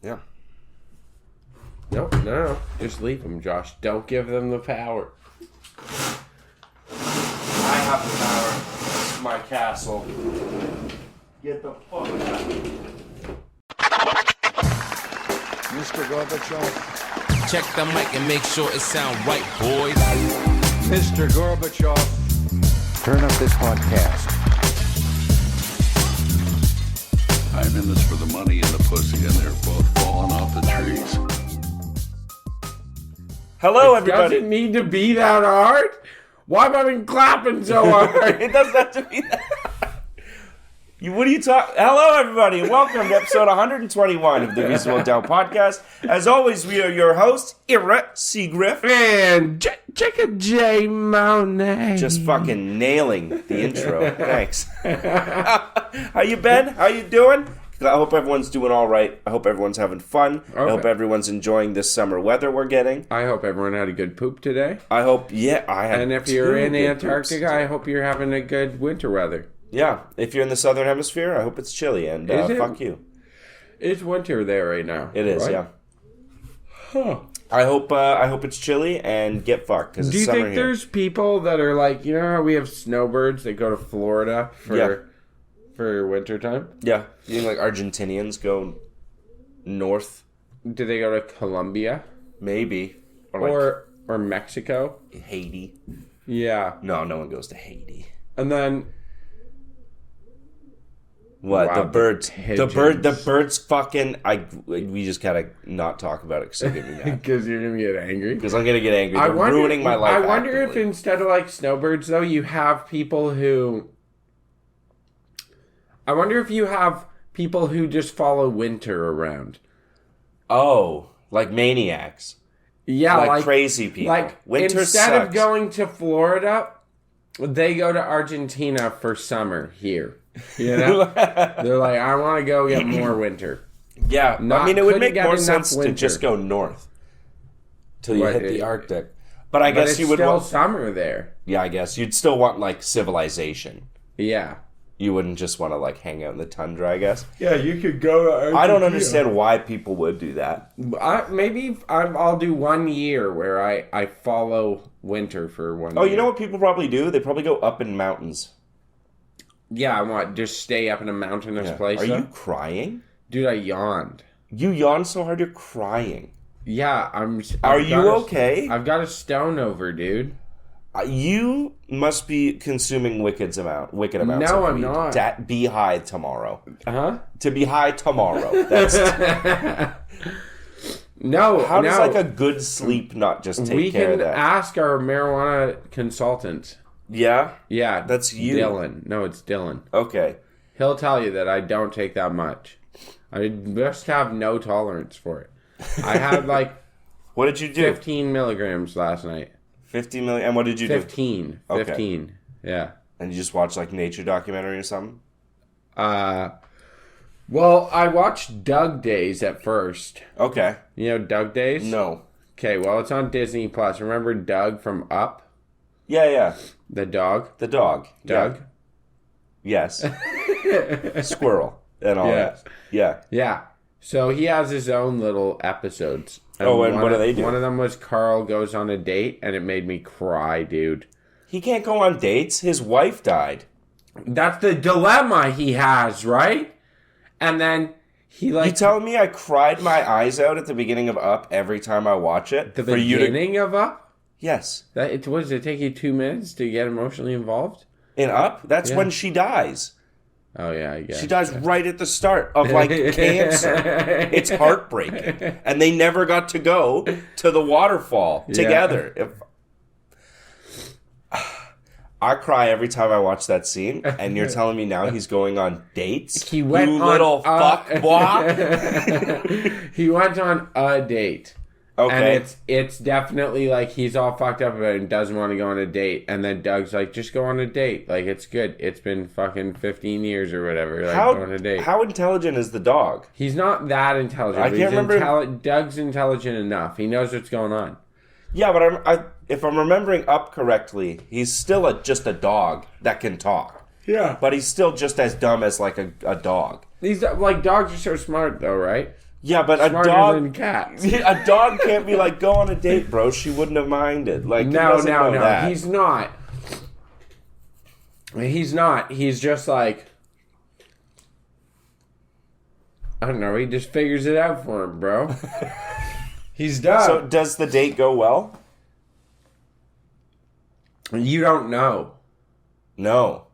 Yeah. No. Just leave them, Josh. Don't give them the power. I have the power. It's my castle. Get the fuck out. Mr. Gorbachev. Check the mic and make sure it sound right, boys. Mr. Gorbachev. Turn up this podcast. I'm in this for the money and the pussy, and they're both falling off the trees. Hello, It everybody. doesn't need to be that hard. Why have I been clapping so hard? It doesn't have to be that. What are you talking? Hello, everybody, and welcome to episode 121 of the Reasonable Doubt Podcast. As always, we are your hosts, Ira Seagriff. Man, Chicka J Monet. Just fucking nailing the intro. Thanks. How you been? How you doing? I hope everyone's doing all right. I hope everyone's having fun. Okay. I hope everyone's enjoying this summer weather we're getting. I hope everyone had a good poop today. I hope, I had. And if you're 2 in good Antarctica, poops. I hope you're having a good winter weather. Yeah, if you're in the southern hemisphere, I hope it's chilly, and Is it? fuck you. It's winter there right now. It is, right? yeah. Huh. I hope it's chilly and get fucked because Do it's you summer think here. there's people that are like, you know how we have snowbirds that go to Florida for wintertime? Yeah, you think like Argentinians go north, Do they go to Colombia maybe, or or Mexico? like Haiti? Yeah, No one goes to Haiti. and then What Wow, the birds? The pigeons. birds. Fucking. We just gotta not talk about it because they'll get me mad. because you're gonna get angry. Because I'm gonna get angry. They're ruining my life. I wonder if actively. instead of like snowbirds, though, you have people who. I wonder if you have people who just follow winter around. Like maniacs, Yeah, like crazy people. Like Winter instead sucks. of going to Florida, they go to Argentina for summer here. You know, they're like, I want to go get more winter. Yeah, Not- I mean, it would couldn't make get more enough sense to winter. just go north till you Right, hit the it- Arctic. But I But guess it's you would still want. summer there. Yeah, I guess you'd still want like civilization. Yeah. You wouldn't just want to like hang out in the tundra. I guess. Yeah, you could go to Argentina. I don't understand why people would do that. I'll do 1 year where I follow winter for 1 year. Oh, you know what people probably do? They probably go up in mountains. Yeah, I want just stay up in a mountainous place. Are though? you crying? Dude, I yawned. You yawn so hard you're crying. Yeah, Are you okay? I've got a stone over, dude. You must be consuming wicked amounts No, of I'm weed. not. Be high tomorrow. Huh? To be high tomorrow. That's No, how does no. like a good sleep not just take We care of can that? ask our marijuana consultant. Yeah. Yeah, That's you. Dylan. No, it's Dylan. Okay. He'll tell you that I don't take that much. I just have no tolerance for it. I had like What did you do? 15 milligrams last night. 50 million. And what did you 15. Okay. 15. Yeah. do? And you just watch like nature documentary or something? Well, I watched Doug Days at first. Okay. You know Doug Days? No. Okay, well, it's on Disney Plus. Remember Doug from Up? Yeah. The dog? The dog. Doug? Yeah. Yes. Squirrel and all Yeah. that. Yeah. Yeah. So he has his own little episodes. And what one do of- they do? One of them was Carl goes on a date, and it made me cry, dude. He can't go on dates. His wife died. That's the dilemma he has, right? And then he like You telling me I cried my eyes out at the beginning of Up every time I watch it? the beginning of Up. Yes. That it was. It take you 2 minutes to get emotionally involved. In Up, that's Yeah. when she dies. Oh yeah, I guess She dies right at the start of like cancer. It's heartbreaking. And they never got to go to the waterfall together. I cry every time I watch that scene, and you're telling me now he's going on dates? He went you on little fuck boy. He went on a date. Okay. And it's definitely like he's all fucked up about it and doesn't want to go on a date. And then Doug's like, just go on a date. Like, it's good. It's been fucking 15 years or whatever. Like, go on a date. How intelligent is the dog? He's not that intelligent. I but can't he's remember- Doug's intelligent enough. He knows what's going on. Yeah, but if I'm remembering Up correctly, he's still just a dog that can talk. Yeah. But he's still just as dumb as like a dog. These like dogs are so smart though, right? Yeah, but a Smarter dog. than cats. A dog can't be like, go on a date, bro. She wouldn't have minded. Like, he doesn't know that. He's not. He's not. He's just like, I don't know. He just figures it out for him, bro. He's done. So does the date go well? You don't know. No.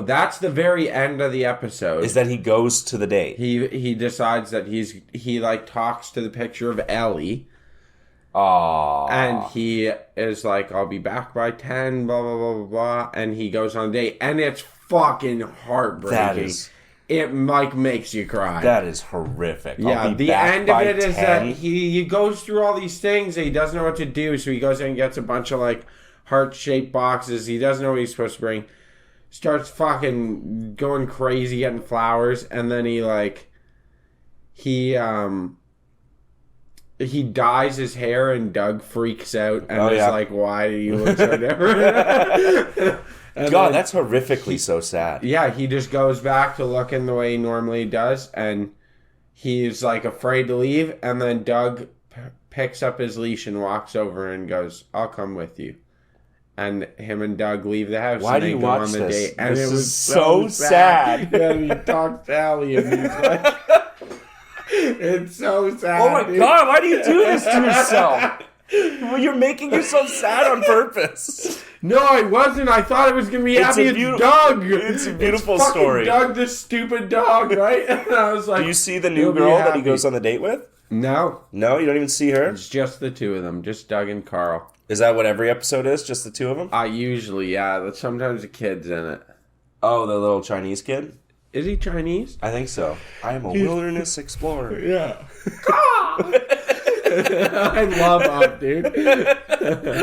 That's the very end of the episode. Is that he goes to the date? He decides that he like talks to the picture of Ellie. Aww. And he is like, I'll be back by 10, blah, blah, blah, blah, blah. And he goes on a date. And it's fucking heartbreaking. It, like, makes you cry. That is horrific. Yeah, the end of it is that he goes through all these things and he doesn't know what to do. So he goes in and gets a bunch of, like, heart-shaped boxes. He doesn't know what he's supposed to bring. Starts fucking going crazy, getting flowers. And then he dyes his hair and Doug freaks out and is like, why do you look so different? God, that's horrifically so sad. Yeah, he just goes back to looking the way he normally does and he's like afraid to leave and then Doug picks up his leash and walks over and goes, I'll come with you. And him and Doug leave the house. Why and do you go watch on the this? date. And this it was is so sad. Yeah, and he talks to Allie and he's like, it's so sad. Oh my God, why do you do this to yourself? Well, you're making yourself sad on purpose. No, I wasn't. I thought it was going to be happy. It's Doug. It's a beautiful it's story. Doug, the stupid dog, right? And I was like, do you see the new girl that he goes on the date with? No. No, you don't even see her? It's just the two of them. Just Doug and Carl. Is that what every episode is? Just the two of them? Usually, yeah. But sometimes the kid's in it. Oh, the little Chinese kid? Is he Chinese? I think so. I am a wilderness explorer. Yeah. I love Up, dude.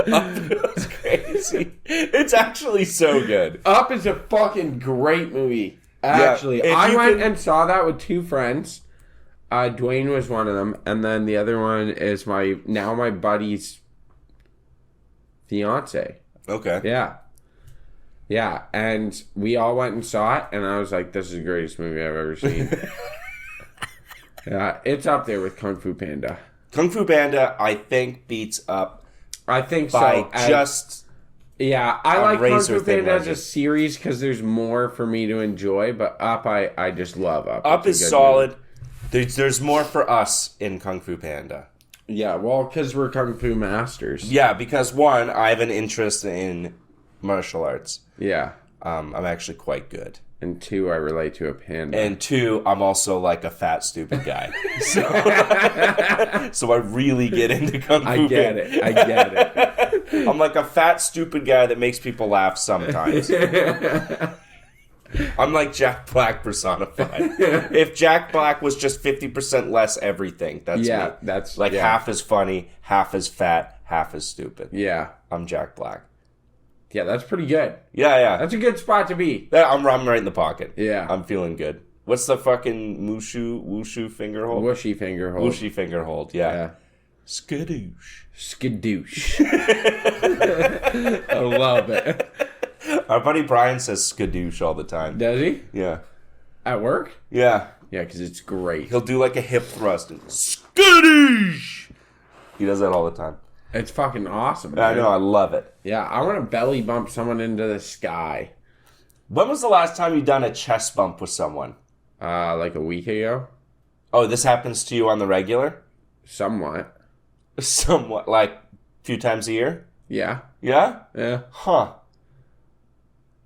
That's crazy. It's actually so good. Up is a fucking great movie. Actually, Yeah, I went and saw that with two friends. Dwayne was one of them, and then the other one is my buddy's fiance. Okay. Yeah, and we all went and saw it, and I was like, this is the greatest movie I've ever seen. Yeah, it's up there with Kung Fu Panda. Kung Fu Panda, I think, beats Up I think by so. just... Yeah, I like Kung razor Fu thin Panda as a margin. series because there's more for me to enjoy, but Up, I just love Up. Up It's a is good solid. There's more for us in Kung Fu Panda. movie. Yeah, well, because we're Kung Fu masters. Yeah, because one, I have an interest in martial arts. Yeah. I'm actually quite good. And two, I relate to a panda. And two, I'm also like a fat, stupid guy. So I really get into Kung Fu I get Panda. it. I'm like a fat, stupid guy that makes people laugh sometimes. I'm like Jack Black personified. If Jack Black was just 50% less everything, that's me. That's Like half as funny, half as fat, half as stupid. Yeah. I'm Jack Black. Yeah, that's pretty good. Yeah. That's a good spot to be. I'm right in the pocket. Yeah. I'm feeling good. What's the fucking wushu finger hold? Whooshy finger hold. Whooshy finger hold, yeah. Skadoosh. Skadoosh. I love it. Our buddy Brian says skadoosh all the time. Does he? Yeah. At work? Yeah. Yeah, because it's great. He'll do like a hip thrust and skadoosh. He does that all the time. It's fucking awesome. I know, I love it. Yeah, I want to belly bump someone into the sky. When was the last time you done a chest bump with someone? Like a week ago? Oh, this happens to you on the regular? Somewhat. Somewhat, like a few times a year? Yeah. Yeah? Yeah. Huh.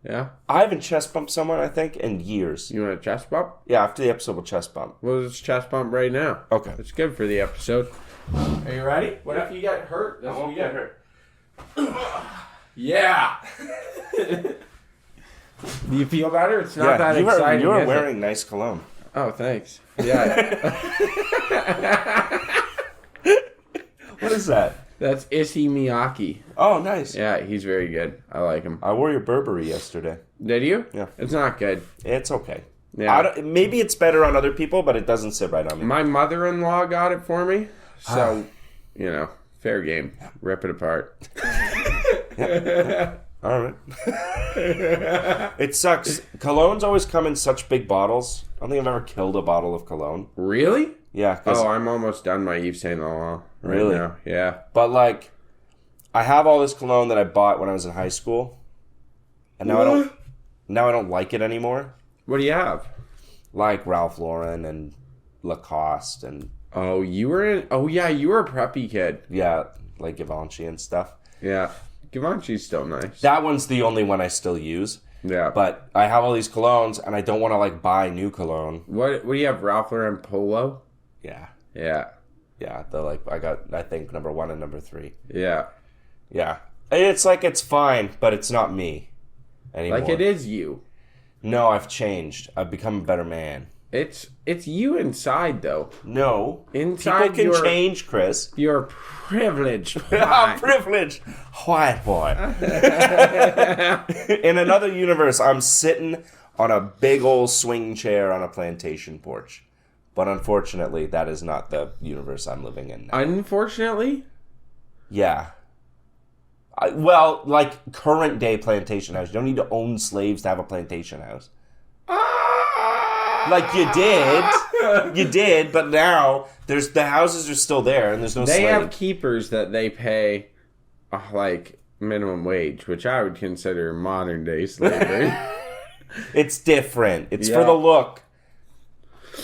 Yeah. I haven't chest bumped someone, I think, in years. You want a chest bump? Yeah, after the episode, we'll chest bump. Well, let's chest bump right now. Okay. It's good for the episode. Are you ready? What if you get hurt? That's when you get hurt. Yeah. Do you feel better? It's not that exciting. You are is it? wearing nice cologne. Oh, thanks. Yeah. What is that? That's Issey Miyake. Oh, nice. Yeah, he's very good. I like him. I wore your Burberry yesterday. Did you? Yeah. It's not good. It's okay. Yeah. Maybe it's better on other people, but it doesn't sit right on me. My mother-in-law got it for me. So, fair game. Rip it apart. All right. It sucks. Colognes always come in such big bottles. I don't think I've ever killed a bottle of cologne. Really? Yeah. 'Cause, Oh, I'm almost done my Yves Saint Laurent right Really? now. Yeah. but like, I have all this cologne that I bought when I was in high school, and now I don't like it anymore. What do you have? Like Ralph Lauren and Lacoste and Oh, you were in. Oh, yeah, you were a preppy kid. yeah, like Givenchy and stuff. Yeah. Givenchy's still nice. That one's the only one I still use. Yeah. But I have all these colognes, and I don't want to like buy new cologne. What do you have? Ralph Lauren Polo? Yeah, Yeah. yeah. They're like I got I think number 1 and number 3. Yeah. Yeah, it's like it's fine, but it's not me anymore. Like it is you. No, I've changed. I've become a better man. It's you inside though. No, Inside people can your- change, Chris. You're privileged. I'm privileged, white boy. In another universe, I'm sitting on a big old swing chair on a plantation porch. But unfortunately, that is not the universe I'm living in now. Unfortunately. Yeah. Well, like current day plantation house. You don't need to own slaves to have a plantation house. Like you did, but now the houses are still there and there's no They slaves. have keepers that they pay, like minimum wage, which I would consider modern day slavery. It's different. It's Yeah. for the look.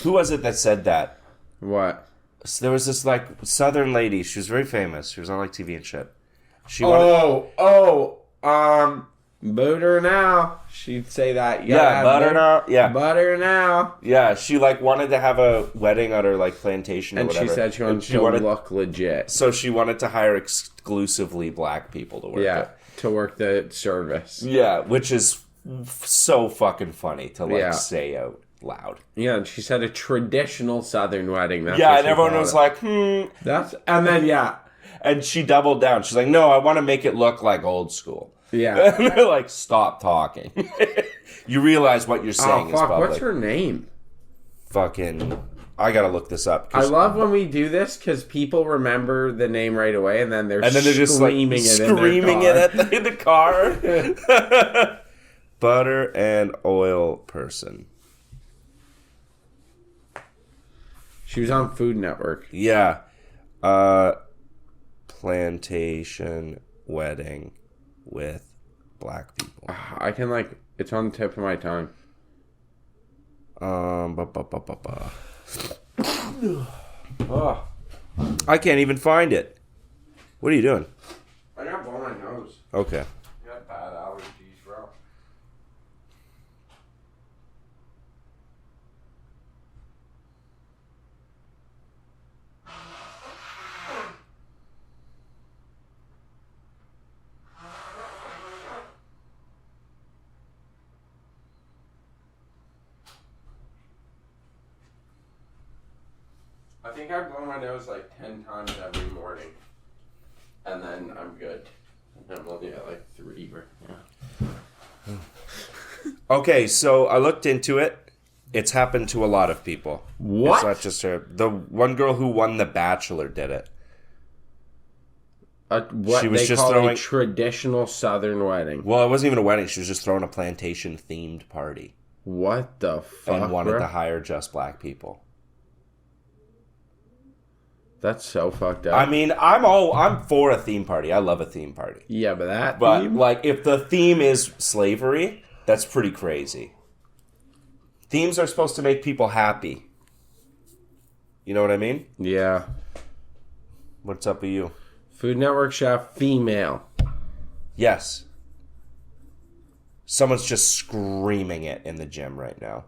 Who was it that said that? What? So there was this like Southern lady. She was very famous. She was on like TV and shit. She wanted, butter now. She'd say that. You gotta yeah, have butter now. Yeah, Butter now. yeah. She like wanted to have a wedding at her like plantation or And whatever. she said she And wanted to look legit. So she wanted to hire exclusively black people to work Yeah, it. to work the service. Yeah, which is so fucking funny to like Yeah. say out loud. Yeah, and she said a traditional Southern wedding. That's Yeah, what and she everyone called was it. like, And then yeah, and she doubled down. She's like, no, I want to make it look like old school. yeah. And they're like, stop talking. You realize what you're saying is fuck! public. What's her name? Fucking, I gotta look this up. I love when we do this because people remember the name right away, and then they're just like screaming it screaming in their it in the car. Butter and oil person. She was on Food Network. Yeah. Plantation wedding with black people. I can like it's on the tip of my tongue. Oh, I can't even find it. What are you doing? I got blow my nose. Okay. I got bad allergies, bro. I think I blow my nose like 10 times every morning. And then I'm good. And I'm only at like 3 right now. Okay, so I looked into it. It's happened to a lot of people. What? It's not just her. The one girl who won The Bachelor did it. What She was they just call throwing- a traditional Southern wedding. Well, it wasn't even a wedding. She was just throwing a plantation-themed party What the fuck, and wanted bro? to hire just black people. That's so fucked up. I mean, I'm for a theme party. I love a theme party. yeah, but that But theme? like, if the theme is slavery, that's pretty crazy. Themes are supposed to make people happy. You know what I mean? Yeah. What's up with you? Food Network chef, female. Yes. Someone's just screaming it in the gym right now.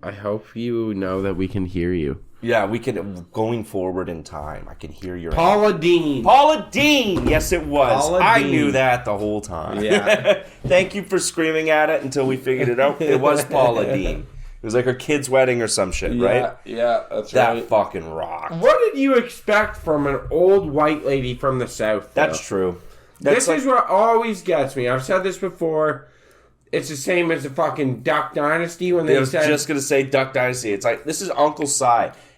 I hope you know that we can hear you. Yeah, we can, going forward in time, I can hear your... Paula Dean. Paula Dean! Yes, it was. Paula I Dean. knew that the whole time. Yeah. Thank you for screaming at it until we figured it out. It was Paula Dean. It was like her kid's wedding or some shit, right? Yeah, that's That fucking rocked. What did you expect from an old white lady from the South? though? That's true. That's This is what always gets me. I've said this before. It's the same as the fucking Duck Dynasty when I they was said... just going to say Duck Dynasty. It's like, this is Uncle Si.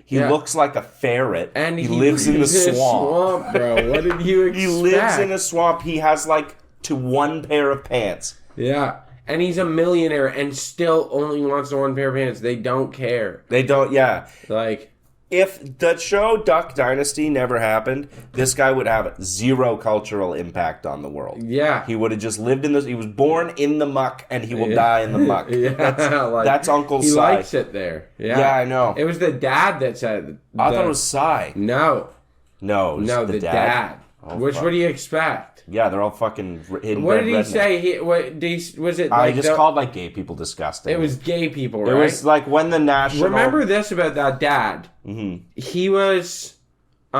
He Yeah. looks like a ferret. and he lives in the swamp. bro. What did you expect? He lives in a swamp. He has like one pair of pants. Yeah. And he's a millionaire and still only wants the one pair of pants. They don't care. They don't, yeah. Like, if the show Duck Dynasty never happened, this guy would have zero cultural impact on the world. Yeah. He would have just lived in this. He was born in the muck, and he will die in the muck. That's Uncle He Si. likes it there. Yeah, I know. It was the dad that said. I thought it was Si. No, No, it was the dad. Oh, Which fuck. what do you expect? Yeah, they're all fucking hidden. What did he say? Was it? I Like just called like gay people disgusting. It was gay people, right? It was like when the national. Remember this about that dad? Mm-hmm. He was, Ray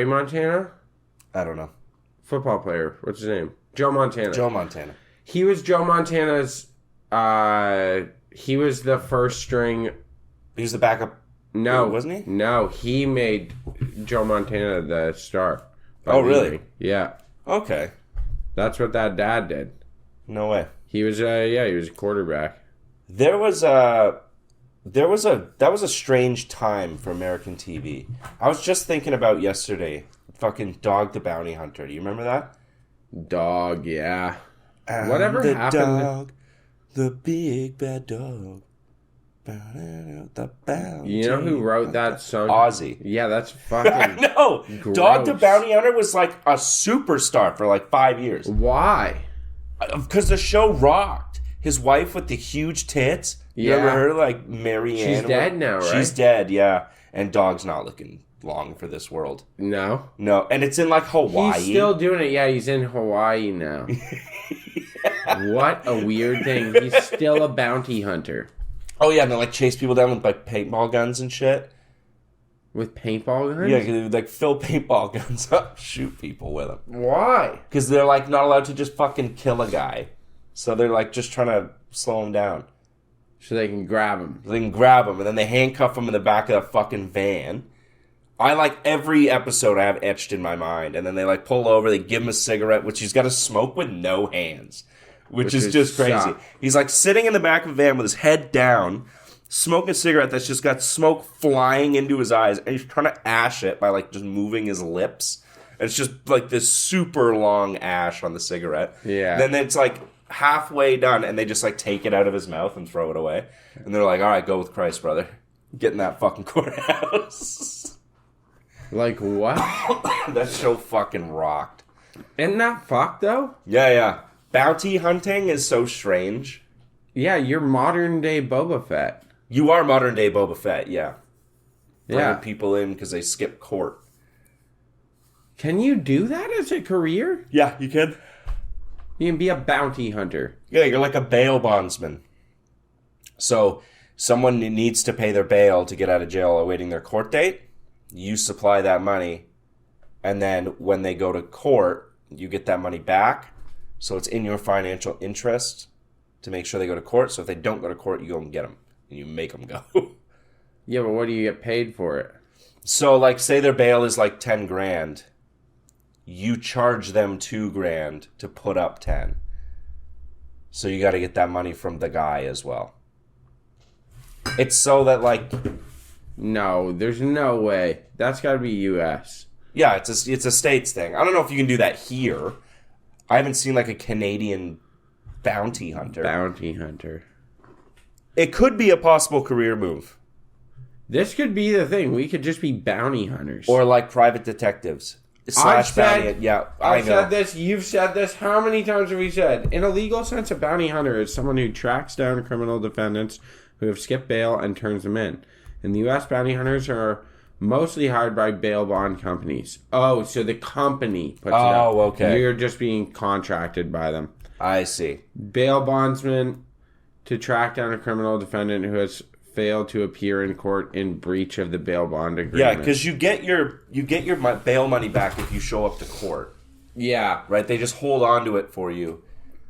Montana, I don't know. football player. What's his name? Joe Montana. Joe Montana. He was Joe Montana's. He was the first string. He was the backup. No, wasn't he? No, he made Joe Montana the star. Oh, really? Yeah, Okay. that's what that dad did. No way. He was, he was a quarterback. That was a strange time for American TV. I was just thinking about yesterday, fucking Dog the Bounty Hunter. Do you remember that? Dog, yeah. I'm Whatever the happened? Dog, the big bad dog. The bounty. You know who wrote that song? Ozzy. Yeah, that's fucking. No, Dog the Gross. Bounty Hunter was like a superstar for like 5 years. Why? Because the show rocked. His wife with the huge tits. You Yeah. remember her, like Marianne? She's dead now, right? She's dead, yeah. And Dog's not looking long for this world. No. No, and it's in like Hawaii. He's still doing it. Yeah, he's in Hawaii now. What a weird thing. He's still a bounty hunter. Oh yeah, and they like chase people down with like paintball guns and shit. With paintball guns? Yeah, they would like fill paintball guns up, shoot people with them. Why? Because they're like not allowed to just fucking kill a guy. So they're like just trying to slow him down. So they can grab him. They can grab him and then they handcuff him in the back of the fucking van. I like every episode I have etched in my mind. And then they like pull over, they give him a cigarette, which he's got to smoke with no hands. Which is would just crazy. suck. He's like sitting in the back of a van with his head down, smoking a cigarette that's just got smoke flying into his eyes, and he's trying to ash it by like just moving his lips. And it's just like this super long ash on the cigarette. Yeah. Then it's like halfway done, and they just like take it out of his mouth and throw it away. And they're like, all right, go with Christ, brother. Get in that fucking courthouse. Like what? That show fucking rocked. Isn't that fucked though? Yeah. Bounty hunting is so strange. Yeah, you're modern day Boba Fett. You are modern day Boba Fett, yeah. Bringing Yeah. people in because they skip court. Can you do that as a career? Yeah, you can. You can be a bounty hunter. Yeah, you're like a bail bondsman. So someone needs to pay their bail to get out of jail awaiting their court date. You supply that money. And then when they go to court, you get that money back. So it's in your financial interest to make sure they go to court. So if they don't go to court, you go and get them. And you make them go. Yeah, but what do you get paid for it? So like say their bail is like 10 grand. You charge them 2 grand to put up 10. So you got to get that money from the guy as well. It's so that like, No, there's no way. That's got to be U.S. yeah, it's a states thing. I don't know if you can do that here. I haven't seen like a Canadian bounty hunter. Bounty hunter. It could be a possible career move. This could be the thing. We could just be bounty hunters. Or like private detectives. I've Bounty. Yeah, I I've know. said this. You've said this. How many times have we said? In a legal sense, a bounty hunter is someone who tracks down criminal defendants who have skipped bail and turns them in. In the U.S., bounty hunters are mostly hired by bail bond companies. Oh, so the company puts it up. Oh, okay. You're just being contracted by them. I see. Bail bondsman to track down a criminal defendant who has failed to appear in court in breach of the bail bond agreement. Yeah, because you get your bail money back if you show up to court. Yeah. Right? They just hold on to it for you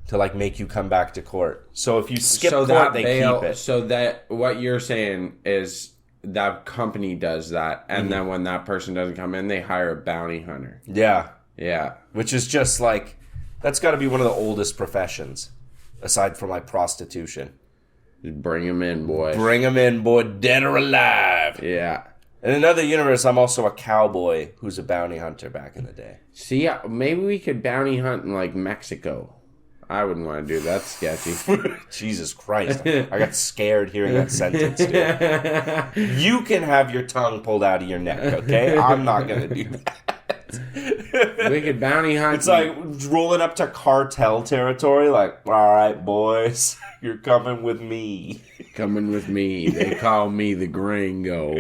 to like make you come back to court. So if you skip So court, that they bail, keep it. so that what you're saying is that company does that, and then when that person doesn't come in, they hire a bounty hunter. Yeah. Yeah. Which is just like, that's got to be one of the oldest professions, aside from like prostitution. Just bring them in, boy. Bring them in, boy, dead or alive. Yeah. In another universe, I'm also a cowboy who's a bounty hunter back in the day. See, maybe we could bounty hunt in like Mexico. I wouldn't want to do that. That's sketchy. Jesus Christ. I got scared hearing that sentence, dude. You can have your tongue pulled out of your neck, okay? I'm not going to do that. Wicked bounty hunt. It's like rolling up to cartel territory, like, all right, boys, you're coming with me. Coming with me. They call me the Gringo.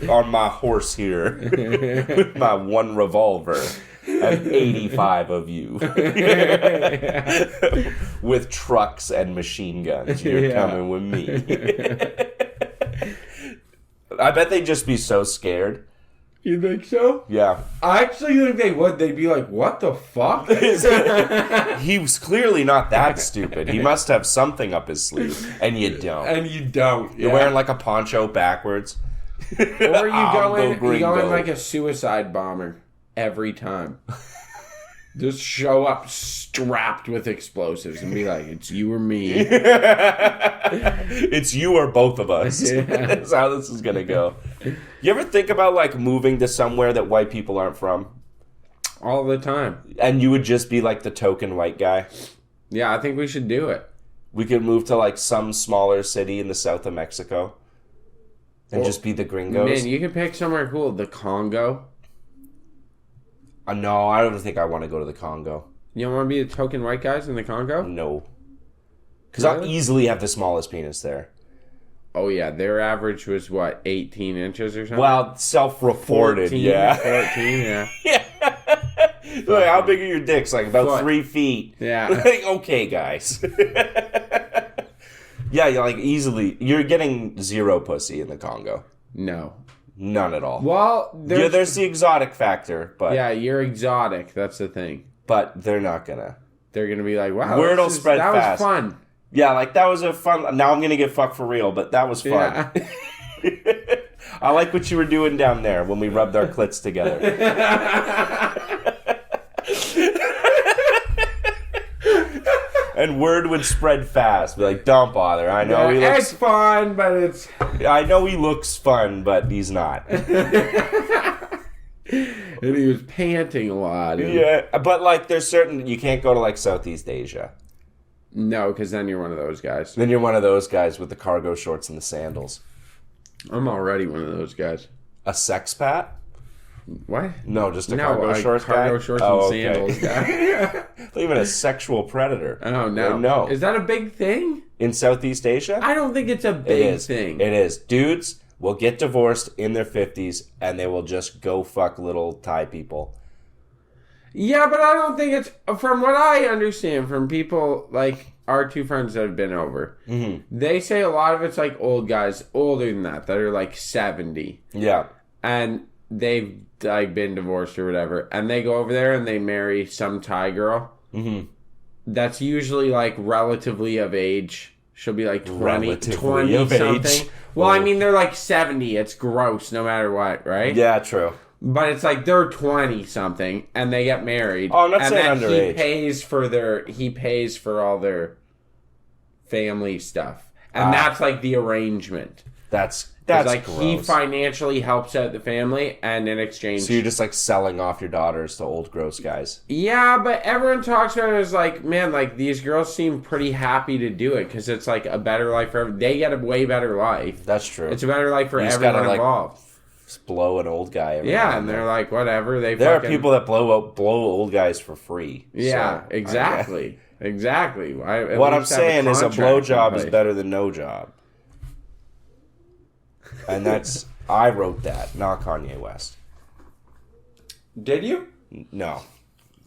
On my horse here. With my one revolver. And 85 of you. With trucks and machine guns. You're coming with me. I bet they'd just be so scared. You think so? Yeah. I actually think they would. They'd be like, what the fuck? He was clearly not that stupid. He must have something up his sleeve. And you don't. And you don't. You're wearing like a poncho backwards. Or you going like a suicide bomber every time. Just show up strapped with explosives and be like, it's you or me. It's you or both of us. Yeah. That's how this is going to go. You ever think about like moving to somewhere that white people aren't from? All the time. And you would just be like the token white guy? Yeah, I think we should do it. We could move to like some smaller city in the south of Mexico. And just be the gringos. Man, you could pick somewhere cool. The Congo. No, I don't think I want to go to the Congo. You don't want to be the token white guys in the Congo? No. Because I'll easily have the smallest penis there. Oh, yeah. Their average was, what, 18 inches or something? Well, self-reported, 14, yeah. 14, yeah. Yeah. Like, how big are your dicks? Like, about 3 feet. Yeah. Like, okay, guys. Yeah, you're like, easily. You're getting zero pussy in the Congo. No. None at all. Well, there's the exotic factor, but... Yeah, you're exotic. That's the thing. But they're not gonna. They're gonna be like, wow, Word will spread that fast. was fun. Yeah, like, that was a fun... Now I'm gonna get fucked for real, but that was fun. Yeah. I like what you were doing down there when we rubbed our clits together. And word would spread fast. Be like, don't bother. I know he looks... It's fun, but it's... I know he looks fun, but he's not. And he was panting a lot. Yeah, but like, there's certain... You can't go to like Southeast Asia. No, because then you're one of those guys. Then you're one of those guys with the cargo shorts and the sandals. I'm already one of those guys. A sexpat? What? No, just a cargo shorts guy? Cargo shorts and sandals guy. Not even a sexual predator. Oh, no. No. Is that a big thing? In Southeast Asia? I don't think it's a It big is. thing. It is. Dudes will get divorced in their 50s and they will just go fuck little Thai people. Yeah, but I don't think it's... From what I understand from people like our two friends that have been over, they say a lot of it's like old guys, older than that are like 70. Yeah. And they've like been divorced or whatever, and they go over there and they marry some Thai girl. Mm-hmm. That's usually like relatively of age. She'll be like 20 something. Age. Well, I mean, they're like 70. It's gross no matter what, right? Yeah, true. But it's like they're 20 something and they get married. Oh, I'm not and saying then underage. He pays for all their family stuff. And that's like the arrangement. That's like gross. he financially helps out the family, and in exchange, So you're just like selling off your daughters to old gross guys. yeah. But everyone talks about it as like, man, like these girls seem pretty happy to do it because it's like a better life for everyone. They get a way better life. That's true. It's a better life for You just everyone gotta, like, involved. Just blow an old guy. Every now Yeah, and they're like, whatever. there are people that blow old guys for free. Yeah, so, exactly, exactly. What I'm saying is a blowjob is better than no job. And that's... I wrote that, not Kanye West. Did you? No.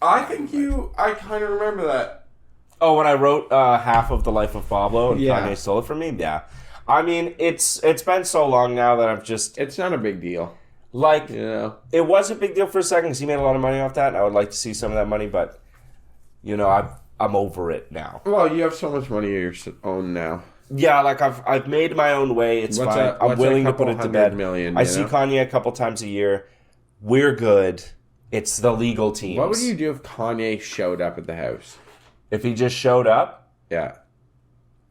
I think you... I kind of remember that. Oh, when I wrote half of The Life of Pablo and Yeah. Kanye stole it from me? Yeah. I mean, it's been so long now that I've just... It's not a big deal. Like, You know? it was a big deal for a second because he made a lot of money off that, and I would like to see some of that money, but, you know, I'm over it now. Well, you have so much money of your own now. Yeah, like I've made my own way. It's fine. I'm willing to put it to bed. Million, I see Kanye a couple times a year. We're good. It's the legal teams. What would you do if Kanye showed up at the house? If he just showed up? Yeah.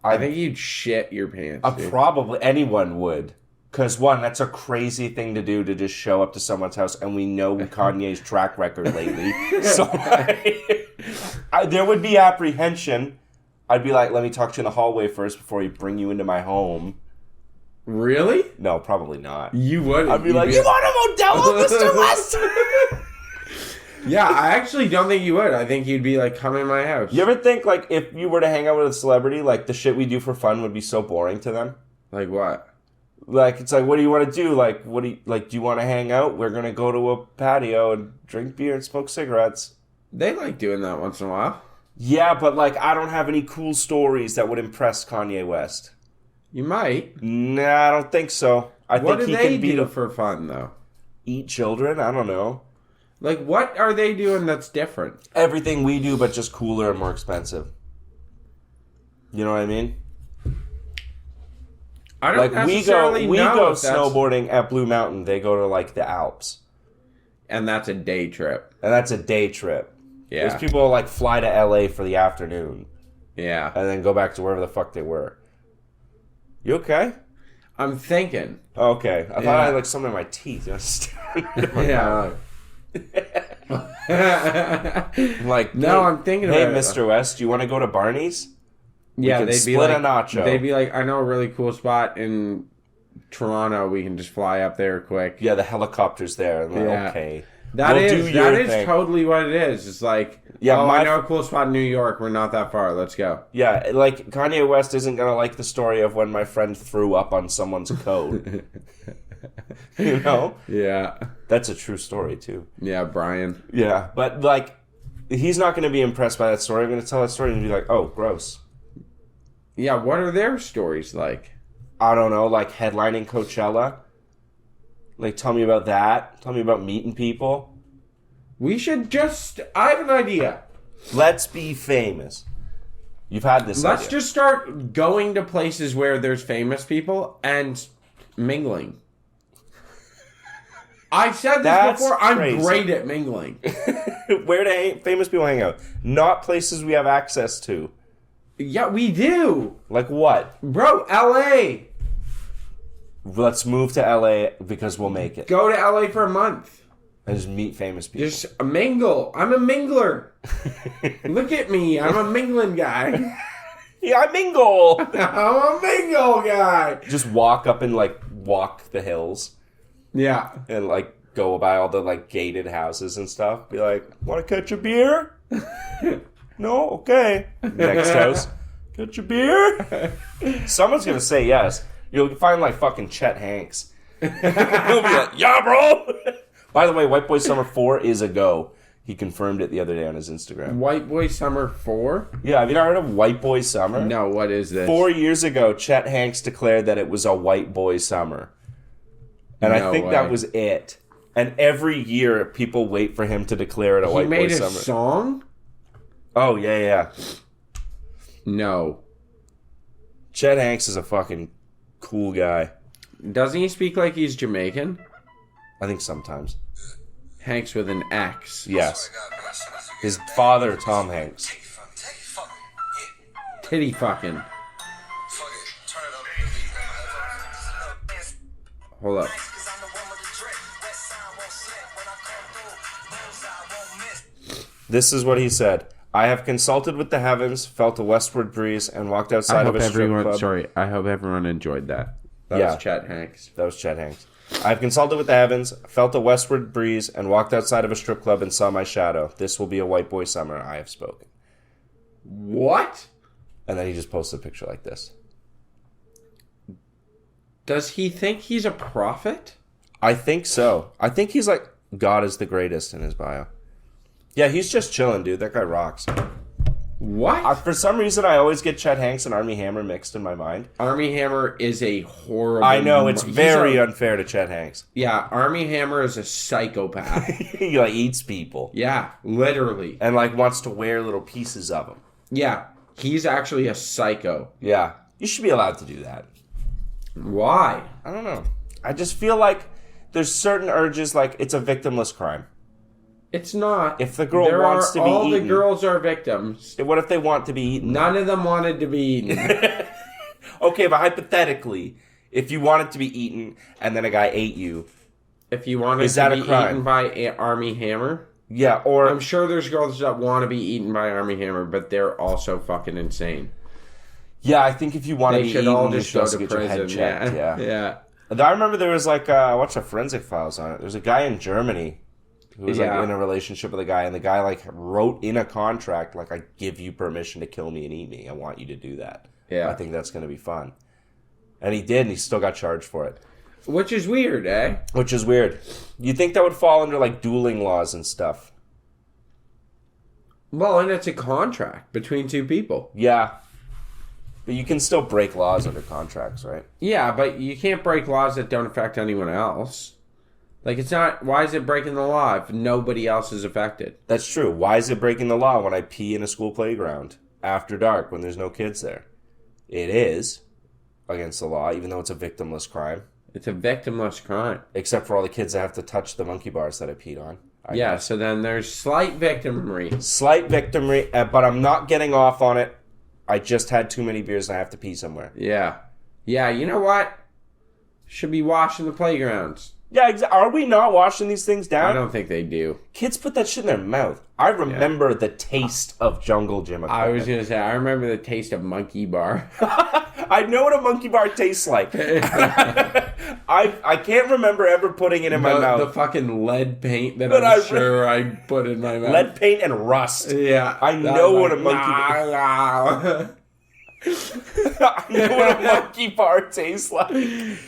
I think you'd shit your pants. Dude. Probably anyone would. Because, one, that's a crazy thing to do, to just show up to someone's house, and we know Kanye's track record lately. So, there would be apprehension. I'd be like, let me talk to you in the hallway first before you bring you into my home. Really? No, probably not. You would. I'd be like, you want a Modelo, Mr. West? Yeah, I actually don't think you would. I think you'd be like, come in my house. You ever think, like, if you were to hang out with a celebrity, like, the shit we do for fun would be so boring to them? Like what? Like, it's like, what do you want to do? Like, do you want to hang out? We're going to go to a patio and drink beer and smoke cigarettes. They like doing that once in a while. Yeah, but, like, I don't have any cool stories that would impress Kanye West. You might. Nah, I don't think so. What think do he they can do for fun, though? Eat children? I don't know. Like, what are they doing that's different? Everything we do, but just cooler and more expensive. You know what I mean? I don't like necessarily we know go if that's... snowboarding at Blue Mountain. They go to like the Alps, and that's a day trip. and that's a day trip. Yeah, There's people like fly to LA for the afternoon, yeah, and then go back to wherever the fuck they were. You okay? I'm thinking. Okay, I thought Yeah. I had like something in my teeth. Yeah. Like, No, I'm thinking hey, about it. Mr. West, do you want to go to Barney's? Yeah, could they'd be split like a nacho. They'd be like, I know a really cool spot in Toronto. We can just fly up there quick. Yeah, the helicopter's there. I'm like, Yeah. okay. That We'll is do your that is thing. totally what it is. It's like, Yeah, I know a cool spot in New York. We're not that far. Let's go. Yeah, like Kanye West isn't gonna like the story of when my friend threw up on someone's code. You know? Yeah, That's a true story too. yeah, Brian. Yeah, but like, he's not gonna be impressed by that story. I'm gonna tell that story and be like, oh, gross. Yeah, what are their stories like? I don't know, like headlining Coachella. Like, tell me about that. Tell me about meeting people. We should just. I have an idea. Let's be famous. You've had this Let's idea. just start going to places where there's famous people and mingling. I've said this That's before. I'm crazy. great at mingling. Where do famous people hang out? Not places we have access to. Yeah, we do. Like what? Bro, LA. Let's move to LA because we'll make it. Go to LA for a month. And just meet famous people. Just mingle. I'm a mingler. Look at me. I'm a mingling guy. Yeah, I mingle. I'm a mingle guy. Just walk up and like walk the hills Yeah. and like go by all the like gated houses and stuff. Be like, want to catch a beer? No? Okay. Next house. Catch a beer? Someone's going to say yes. You'll find like fucking Chet Hanks. He'll be like, yeah, bro. By the way, White Boy Summer 4 is a go. He confirmed it the other day on his Instagram. White Boy Summer 4? Yeah, have you not heard of White Boy Summer? No, what is this? 4 years ago, Chet Hanks declared that it was a white boy summer. And No I think way. that was it. And every year, people wait for him to declare it a He white boy made a summer. song? Oh, yeah. No. Chet Hanks is a fucking cool guy. Doesn't he speak like he's Jamaican? I think sometimes. Hanks with an X. Yes. His father, Tom Hanks. Titty fucking. Hold up. This is what he said. I have consulted with the heavens, felt a westward breeze, and walked outside of a strip club. I hope everyone enjoyed that. That Yeah. was Chet Hanks. That was Chet Hanks. I have consulted with the heavens, felt a westward breeze, and walked outside of a strip club and saw my shadow. This will be a white boy summer. I have spoken. What? And then he just posted a picture like this. Does he think he's a prophet? I think so. I think he's like, God is the greatest in his bio. Yeah, he's just chilling, dude. That guy rocks. What? For some reason, I always get Chet Hanks and Armie Hammer mixed in my mind. Armie Hammer is a horrible... I know, it's he's very a- unfair to Chet Hanks. Yeah, Armie Hammer is a psychopath. He like eats people. Yeah, literally. And like wants to wear little pieces of them. Yeah, he's actually a psycho. Yeah. You should be allowed to do that. Why? I don't know. I just feel like there's certain urges, like it's a victimless crime. It's not. If the girl wants to be all eaten. the girls are victims. What if they want to be eaten? None of them wanted to be eaten. Okay, but hypothetically, If you wanted to be eaten and then a guy ate you, If you wanted Is that to a be crime? eaten by Army Hammer, yeah, or I'm sure there's girls that want to be eaten by Army Hammer, but they're also fucking insane. yeah, I think if you want to They be should eaten, all you're just go supposed to to get your head prison. checked. Yeah. Yeah. And I remember there was like I watched a Forensic Files on it. There's a guy in Germany who was Yeah. like in a relationship with a guy, and the guy like wrote in a contract like, "I give you permission to kill me and eat me. I want you to do that." Yeah. I think that's going to be fun. And he did, and he still got charged for it, Which is weird, eh? which is weird. You'd think that would fall under like dueling laws and stuff. Well, and it's a contract between two people. Yeah. But you can still break laws under contracts, right? Yeah, but you can't break laws that don't affect anyone else. Like, it's not... Why is it breaking the law if nobody else is affected? That's true. Why is it breaking the law when I pee in a school playground after dark when there's no kids there? It is against the law, even though it's a victimless crime. It's a victimless crime. Except for all the kids that have to touch the monkey bars that I peed on. I Yeah, guess. so then there's slight victimry. Slight victimry, but I'm not getting off on it. I just had too many beers and I have to pee somewhere. Yeah. Yeah, you know what? Should be washing the playgrounds. Yeah, are we not washing these things down? I don't think they do. Kids put that shit in their mouth. I remember the taste of Jungle Gym I was equipment. going to say, I remember the taste of monkey bar. I know what a monkey bar tastes like. I can't remember ever putting it in my mouth. The fucking lead paint that But I'm sure I put in my mouth. Lead paint and rust. Yeah. I know what a monkey bar... I know what a monkey bar tastes like.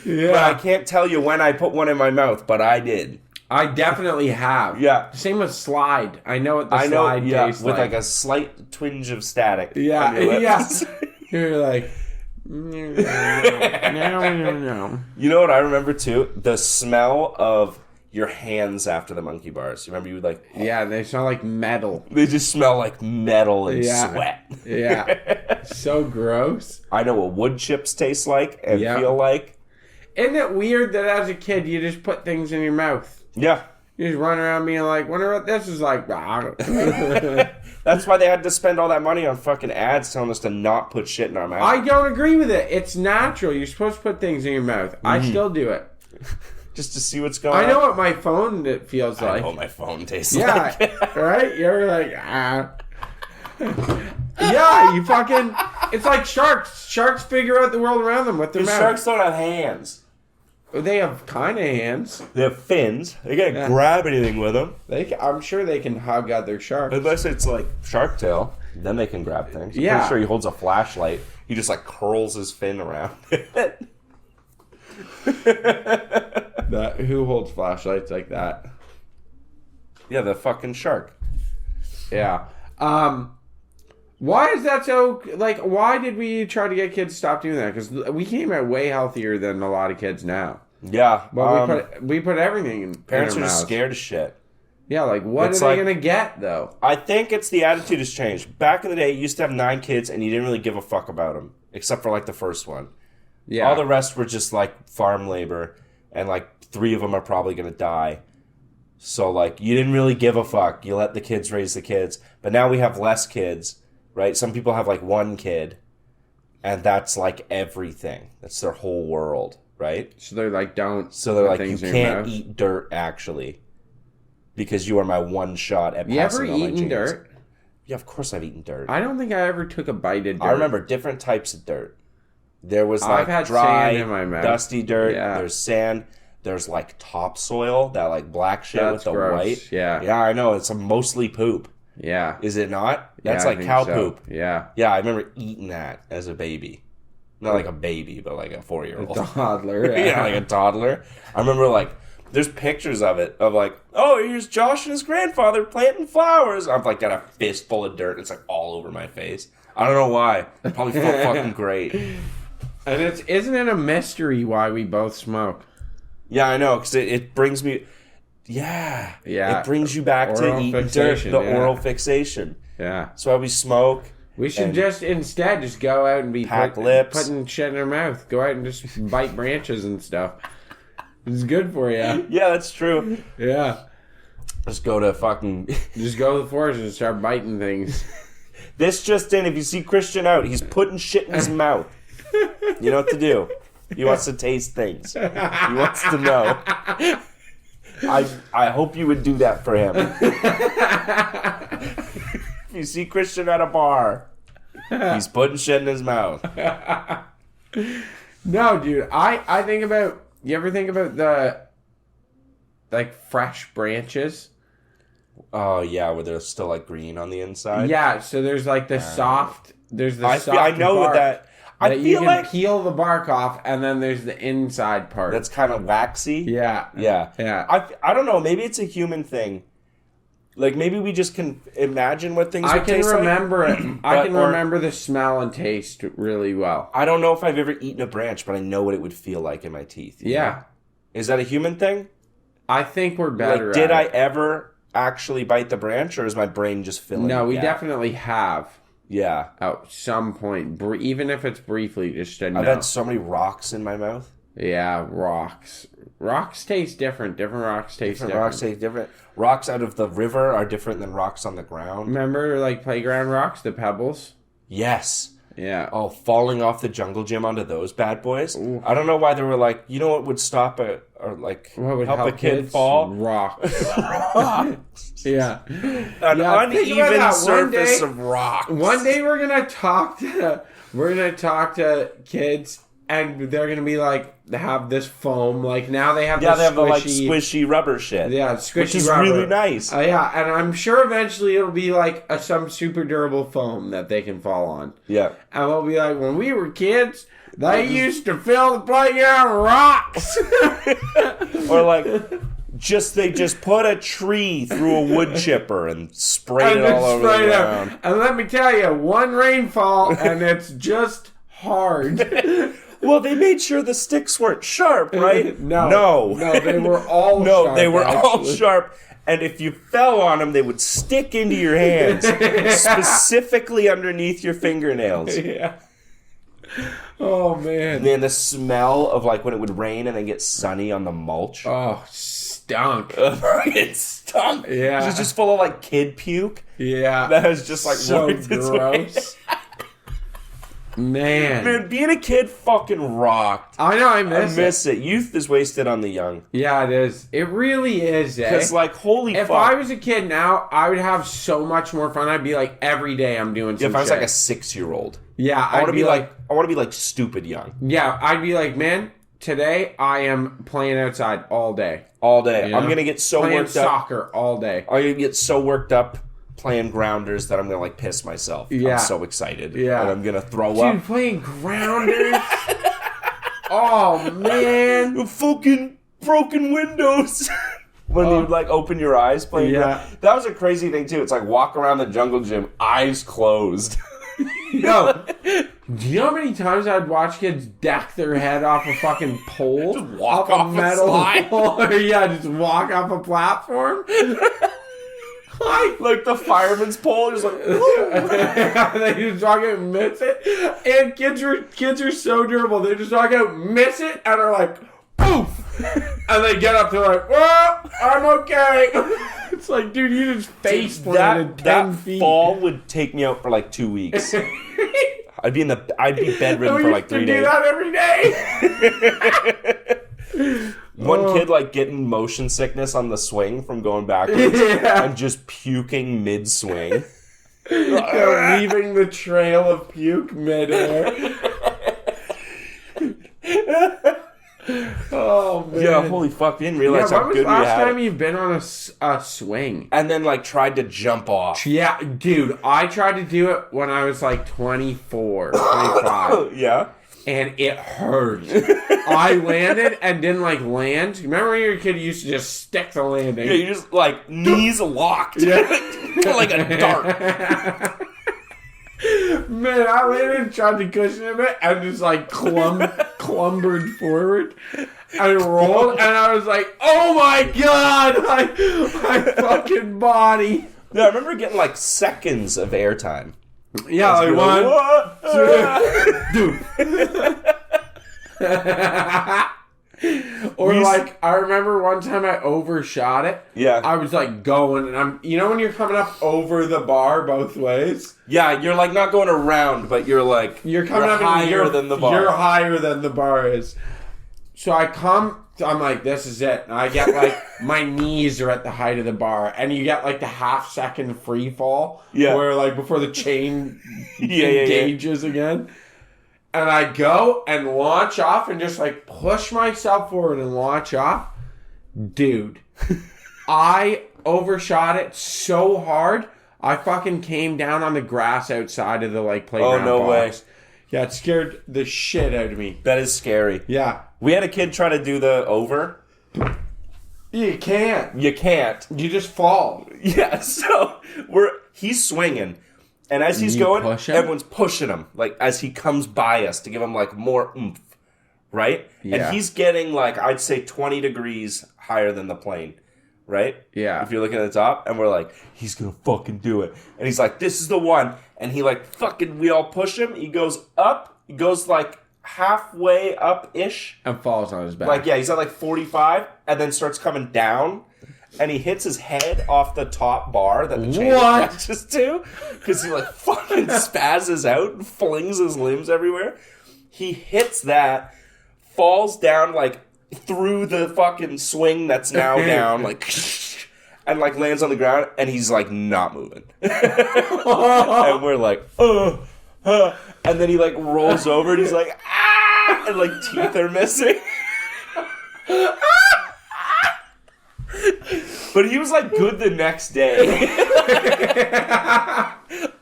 Yeah. But I can't tell you when I put one in my mouth, but I did. I definitely have. Yeah. Same with slide. I know what the I know, slide yeah, tastes with like a slight twinge of static. Yeah, on your lips. yeah. You're like... no. You know what I remember too? The smell of your hands after the monkey bars. You remember you would like... Yeah, they smell like metal. They just smell like metal and Yeah. sweat. Yeah. So gross. I know what wood chips taste like and Yeah. feel like. Isn't it weird that as a kid you just put things in your mouth? Yeah. You just run around being like, wonder what this is like. That's why they had to spend all that money on fucking ads telling us to not put shit in our mouth. I don't agree with it. It's natural. You're supposed to put things in your mouth. I still do it. Just to see what's going on. I know what my phone feels I like. know what my phone tastes Yeah, like. right? You're like, Yeah, you fucking... It's like sharks. Sharks figure out the world around them with their Because mouth. sharks don't have hands. They have kind of hands. They have fins. They can't grab anything with them. I'm sure they can hug other sharks. Unless it's like Shark Tale. Then they can grab things. I'm Yeah. pretty sure he holds a flashlight. He just like curls his fin around it. Who holds flashlights like that? Yeah, the fucking shark. Yeah. Why is that so... Like, why did we try to get kids to stop doing that? Because we came out way healthier than a lot of kids now. Yeah. But we put everything in parents in are our just mouths. scared of shit. Yeah, like, what It's are like- they going to get, though? I think it's the attitude has changed. Back in the day, you used to have 9 kids and you didn't really give a fuck about them. Except for like the first one. Yeah. All the rest were just like farm labor. And like 3 of them are probably going to die. So like you didn't really give a fuck. You let the kids raise the kids. But now we have less kids, right? Some people have like 1 kid. And that's like everything. That's their whole world, right? So they're like, don't... So they're put like, you things in your can't mouth. eat dirt actually. Because you are my one shot at You ever passing all my eaten genes. dirt? Yeah, of course I've eaten dirt. I don't think I ever took a bite of dirt. I remember different types of dirt. There was I've like had dry, sand in my mouth. dusty dirt. Yeah. There's sand. There's like topsoil, that like black shit That's with the gross. white. Yeah. Yeah, I know. It's mostly poop. Yeah. Is it not? That's Yeah, I like think cow so. poop. Yeah. Yeah, I remember eating that as a baby. Not like a baby, but like a 4-year-old. Toddler. Yeah, like a toddler. I remember like there's pictures of it of like, oh, here's Josh and his grandfather planting flowers. I've like got a fistful of dirt. It's like all over my face. I don't know why. It probably felt fucking great. And isn't it a mystery why we both smoke? Yeah, I know, because it brings me. Yeah, Yeah. It brings you back to Oral eating dirt, fixation, the yeah. oral fixation. Yeah. That's why we smoke. We should And just instead just go out and be pack lips. putting shit in our mouth. Go out and just bite branches and stuff. It's good for you. Yeah, that's true. Yeah. Just go to fucking. Just go to the forest and start biting things. This just in, if you see Christian out, he's putting shit in his mouth. You know what to do. He wants to taste things. He wants to know. I hope you would do that for him. If you see Christian at a bar, he's putting shit in his mouth. No, dude. I think about... You ever think about the... Like, fresh branches? Oh, yeah, where they're still, like, green on the inside? Yeah, so there's, like, the soft... There's the soft I know bark that... that you can peel the bark off, and then there's the inside part. That's kind of waxy. Yeah. Yeah. I don't know. Maybe it's a human thing. Like, maybe we just can imagine what things would taste like. I can remember the smell and taste really well. I don't know if I've ever eaten a branch, but I know what it would feel like in my teeth. Yeah. Know? Is that a human thing? I think we're better at it. Did I ever actually bite the branch, or is my brain just filling it? No, we definitely have. Yeah. At some point. Even if it's briefly, just to know. I've had so many rocks in my mouth. Yeah, rocks. Rocks taste different. Different rocks taste different. Rocks taste different. Rocks out of the river are different than rocks on the ground. Remember, like, playground rocks, the pebbles? Yes. Yeah. Oh, falling off the jungle gym onto those bad boys. Ooh. I don't know why they were like, you know what would stop it, or like, what would help a kid kids? fall? Rocks. Yeah. An uneven surface of rocks. One day we're gonna talk to kids, and they're gonna be like, have this foam. Like, now they have they have the like squishy rubber shit. Yeah, squishy which is rubber. really nice. Yeah, and I'm sure eventually it'll be like some super durable foam that they can fall on. Yeah. And we'll be like, when we were kids, they used to fill the playground with rocks. Or like, they just put a tree through a wood chipper and sprayed it all over the ground. And let me tell you, one rainfall and it's just hard. Well, they made sure the sticks weren't sharp, right? No, they were all sharp. No, they were all sharp. And if you fell on them, they would stick into your hands, specifically underneath your fingernails. Yeah. Oh, man. And then the smell of, like, when it would rain and then get sunny on the mulch. Oh, stunk. It stunk. Yeah. It was just full of, like, kid puke. Yeah. That was just, like, so worked its gross. way. Man, being a kid fucking rocked. I know, I miss it. Youth is wasted on the young. Yeah, it is. It really is, eh? Because, like, holy if fuck. I was a kid now, I would have so much more fun. I'd be like, every day I'm doing some shit. If I was like a 6-year-old. Yeah, I want to be like stupid young. Yeah, I'd be like, man, today I am playing outside all day. All day. You know? I'm going to get so playing worked up. Soccer all day. I'm going to get so worked up playing grounders that I'm going to, like, piss myself. Yeah. I'm so excited. Yeah. And I'm going to throw up. Dude, playing grounders? Oh, man. The fucking broken windows. When you, like, open your eyes playing that was a crazy thing, too. It's like, walk around the jungle gym, eyes closed. No. Do you know how many times I'd watch kids deck their head off a fucking pole? Just walk off a metal pole? Yeah, just walk off a platform? Like the fireman's pole, just like they just walk out and miss it. And kids are so durable. They just walk out, miss it, and are like, poof! And they get up, they're like, well, I'm okay. It's like, dude, you just face planted 10 feet. That fall would take me out for like 2 weeks. I'd be bedridden for like 3 days. Do that every day. One kid, like, getting motion sickness on the swing from going backwards and just puking mid-swing. Leaving the trail of puke mid-air. Oh, man. Yeah, holy fuck, didn't realize how good we had. When was the last time you've been on a swing? And then, like, tried to jump off. Yeah, dude, I tried to do it when I was, like, 24, 25. Yeah? And it hurt. I landed and didn't, like, land. Remember when you were a kid, you used to just stick the landing? Yeah, you just, like, knees locked. Like a dart. Man, I landed and tried to cushion a bit and just, like, clumbered forward and rolled. And I was like, oh, my God, my fucking body. Yeah, I remember getting, like, seconds of airtime. Yeah, like, one, two, dude. Or like, I remember one time I overshot it. Yeah. I was like going, and you know when you're coming up over the bar both ways? Yeah, you're like not going around, but you're like, you're coming up higher than the bar. You're higher than the bar is. So I'm like, this is it. And I get like, my knees are at the height of the bar. And you get like the half-second free fall. Yeah. Where like before the chain engages again. And I go and launch off and just like push myself forward and launch off. Dude, I overshot it so hard, I fucking came down on the grass outside of the like playground. Oh, no box. way. Yeah, it scared the shit out of me. That is scary. Yeah. We had a kid try to do the over. You can't. You can't. You just fall. Yeah, so he's swinging. And as he's going, everyone's pushing him, like, as he comes by us to give him, like, more oomph, right? Yeah. And he's getting, like, I'd say 20 degrees higher than the plane, right? Yeah. If you're looking at the top, and we're like, he's gonna fucking do it. And he's like, this is the one. And he, like, fucking, we all push him. He goes up. He goes, like, halfway up-ish. And falls on his back. Like, yeah, he's at, like, 45, and then starts coming down. And he hits his head off the top bar that the chain attaches to. Because he, like, fucking spazzes out and flings his limbs everywhere. He hits that, falls down, like, through the fucking swing that's now down, like, and, like, lands on the ground, and he's, like, not moving. And we're like, and then he, like, rolls over, and he's like, ah! And, like, teeth are missing. But he was, like, good the next day.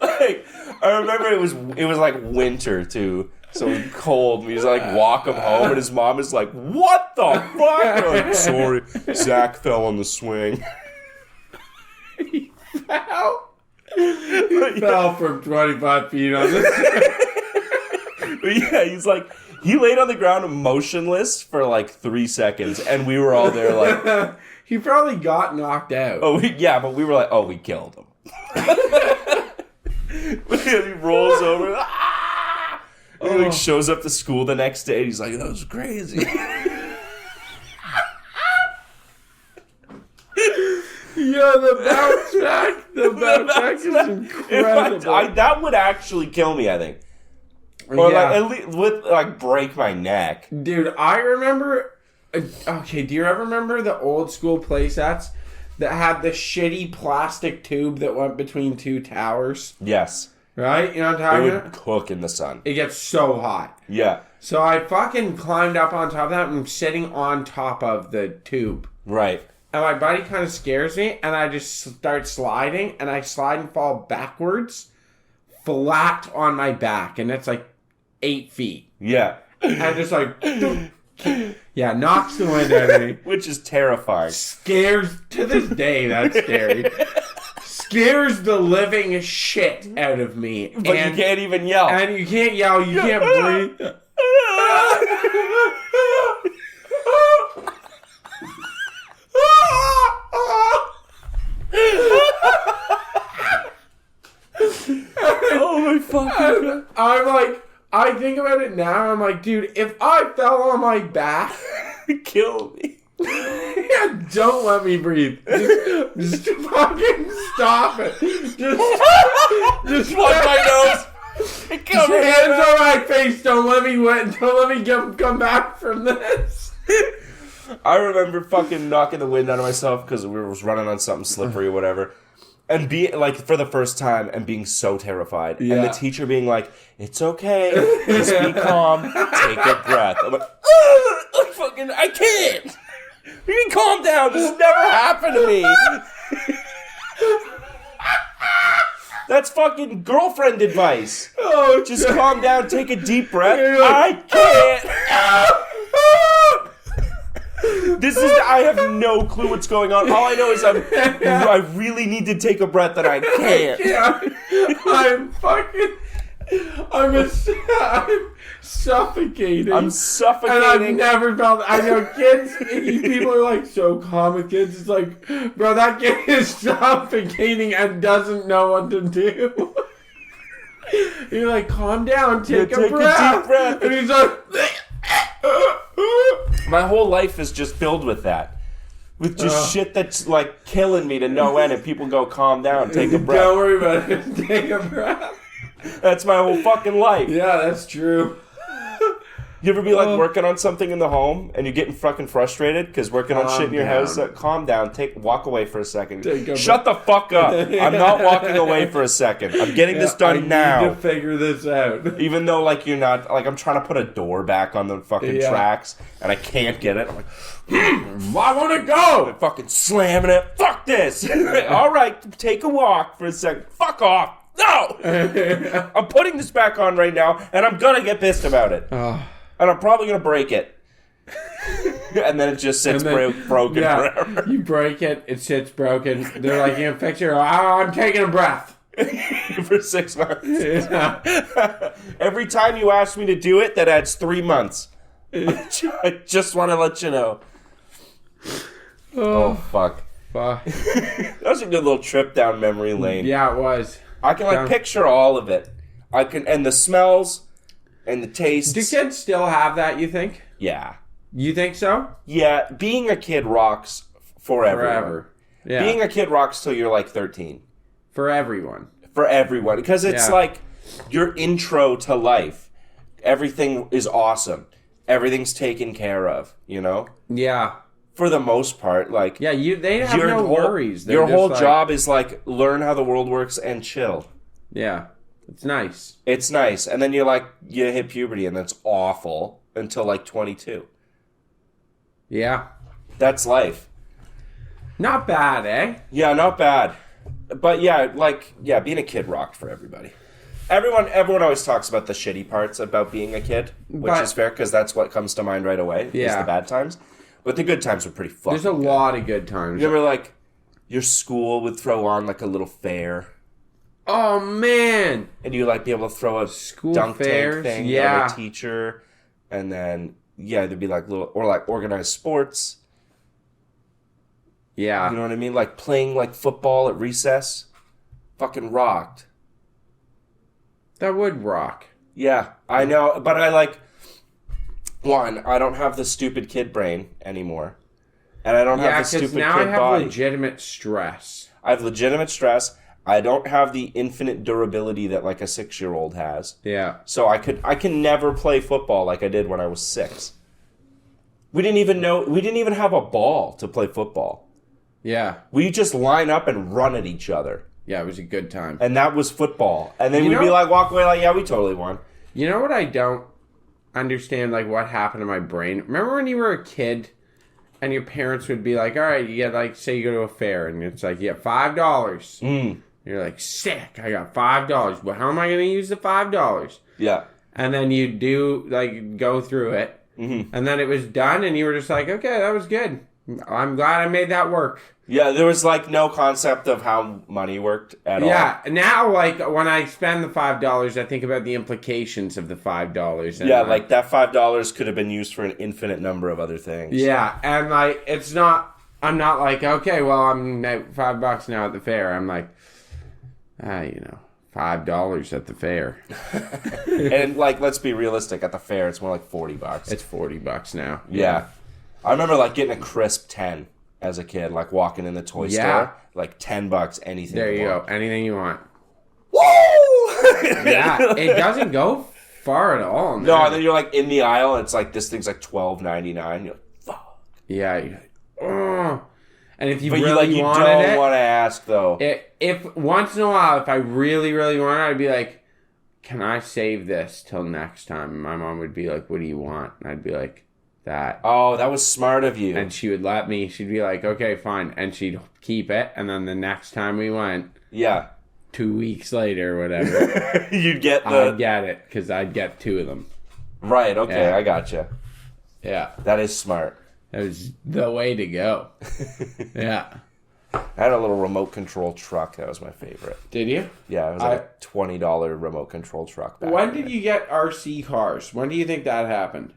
Like, I remember it was like winter too, so it was cold. We just like walk him home, and his mom is like, "What the fuck?" I'm like, sorry, Zach fell on the swing. He fell. He fell from 25 feet on this. But yeah, he's like, he laid on the ground motionless for like 3 seconds, and we were all there like, he probably got knocked out. oh yeah, but we were like, oh, we killed him. He rolls over. Ah! He like shows up to school the next day. And he's like, that was crazy. Yeah, the bounce back. The bounce back is incredible. Fact, that would actually kill me, I think. Or Yeah. like at least with like break my neck. Dude, I remember. Okay, do you ever remember the old school play sets that had the shitty plastic tube that went between two towers? Yes. Right? You know what I'm It talking would about? cook in the sun. It gets so hot. Yeah. So I fucking climbed up on top of that and I'm sitting on top of the tube. Right. And my buddy kind of scares me and I just start sliding and I slide and fall backwards flat on my back and it's like 8 feet. Yeah. And just like, yeah, knocks the wind out of me. Which is terrifying. Scares, to this day, that's scary. Scares the living shit out of me. But you can't even yell. And you can't yell, you can't breathe. Oh my fucking God. I'm like, I think about it now, I'm like, dude, if I fell on my back, Kill me. don't let me breathe. Just fucking stop it. Just Plug my nose. Just hands on my face. Don't let me come back from this. I remember fucking knocking the wind out of myself because we was running on something slippery or whatever. And be like for the first time and being so terrified. Yeah. And the teacher being like, it's okay. Just be calm. Take a breath. I'm like, I can't. You can calm down. This has never happened to me. That's fucking girlfriend advice. Oh, Just calm down. Take a deep breath. I can't. I have no clue what's going on. All I know is I really need to take a breath and I can't. I'm suffocating. I'm suffocating. And I've never felt. I know kids. People are like so calm with kids. It's like, bro, that kid is suffocating and doesn't know what to do. You're like, calm down, take a breath. A deep breath. And he's like, My whole life is just filled with that. With just shit that's like killing me to no end, and people go, calm down, take a breath. Don't worry about it. Take a breath. That's my whole fucking life. Yeah, that's true. You ever be like working on something in the home and you're getting fucking frustrated because working on shit in your house? Calm down. Walk away for a second. Shut the fuck up. I'm not walking away for a second. I'm getting this done now. I need to figure this out. Even though like you're not like I'm trying to put a door back on the fucking tracks and I can't get it. I'm like, I want to go. I'm fucking slamming it. Fuck this. All right, take a walk for a second. Fuck off. No. I'm putting this back on right now and I'm gonna get pissed about it. And I'm probably going to break it. And then it just sits broken forever. You break it, it sits broken. They're like, you know, fix it. I'm taking a breath. For 6 months. Yeah. Every time you ask me to do it, that adds 3 months. I just want to let you know. Oh, fuck. That was a good little trip down memory lane. Yeah, it was. I can like picture all of it. And the smells... And the taste. Do kids still have that, you think? Yeah. You think so? Yeah. Being a kid rocks forever. Forever. Yeah. Being a kid rocks till you're like 13. For everyone. For everyone. Because it's like your intro to life. Everything is awesome. Everything's taken care of, you know? Yeah. For the most part. Like. Yeah, they have no worries. Your whole job is like learn how the world works and chill. Yeah. It's nice. It's nice. And then you hit puberty and that's awful until like 22. Yeah. That's life. Not bad, eh? Yeah, not bad. But being a kid rocked for everybody. Everyone always talks about the shitty parts about being a kid, which is fair because that's what comes to mind right away. Yeah. Is the bad times. But the good times were pretty fucking There's a lot of good times. You remember like your school would throw on like a little fair. Oh, man. And you like be able to throw a school dunk fairs, tank thing on a teacher. And then, there'd be like little, or like organized sports. Yeah. You know what I mean? Like playing like football at recess. Fucking rocked. That would rock. Yeah, I know. But I don't have the stupid kid brain anymore. And I don't have the stupid kid body. Yeah, because now I have legitimate stress. I have legitimate stress. I don't have the infinite durability that like a 6-year-old has. Yeah. So I can never play football like I did when I was 6. We didn't even have a ball to play football. Yeah. We just line up and run at each other. Yeah, it was a good time. And that was football. And then we'd be like, walk away like, yeah, we totally won. You know what I don't understand, like what happened to my brain? Remember when you were a kid and your parents would be like, all right, you get like, say you go to a fair and it's like, you get $5. You're like, sick, I got $5. Well, how am I going to use the $5? Yeah. And then you do, like, go through it. Mm-hmm. And then it was done, and you were just like, okay, that was good. I'm glad I made that work. Yeah, there was, like, no concept of how money worked at all. Yeah, now, like, when I spend the $5, I think about the implications of the $5. And yeah, like, that $5 could have been used for an infinite number of other things. Yeah, and, like, I'm not like, okay, well, I'm at $5 now at the fair. I'm like, $5 at the fair. And like, let's be realistic. At the fair, it's more like $40. It's $40 now. Yeah. I remember like getting a crisp 10 as a kid, like walking in the toy store, like $10, anything. There you go, anything you want. Woo! Yeah, it doesn't go far at all. Man. No, and then you're like in the aisle, and it's like this thing's like $12.99. You're like, fuck. Yeah. You're like, oh. And if you but really you wanted don't want to ask though. If once in a while, if I really, really wanted, I'd be like, "Can I save this till next time?" And my mom would be like, "What do you want?" And I'd be like, "That." Oh, that was smart of you. And she would let me. She'd be like, "Okay, fine," and she'd keep it. And then the next time we went, 2 weeks later, or whatever, you'd get I'd get it because I'd get 2 of them. Right. Okay, I gotcha. Yeah, that is smart. That was the way to go. Yeah. I had a little remote control truck. That was my favorite. Did you? Yeah, it was like a $20 remote control truck. When did you get RC cars? When do you think that happened?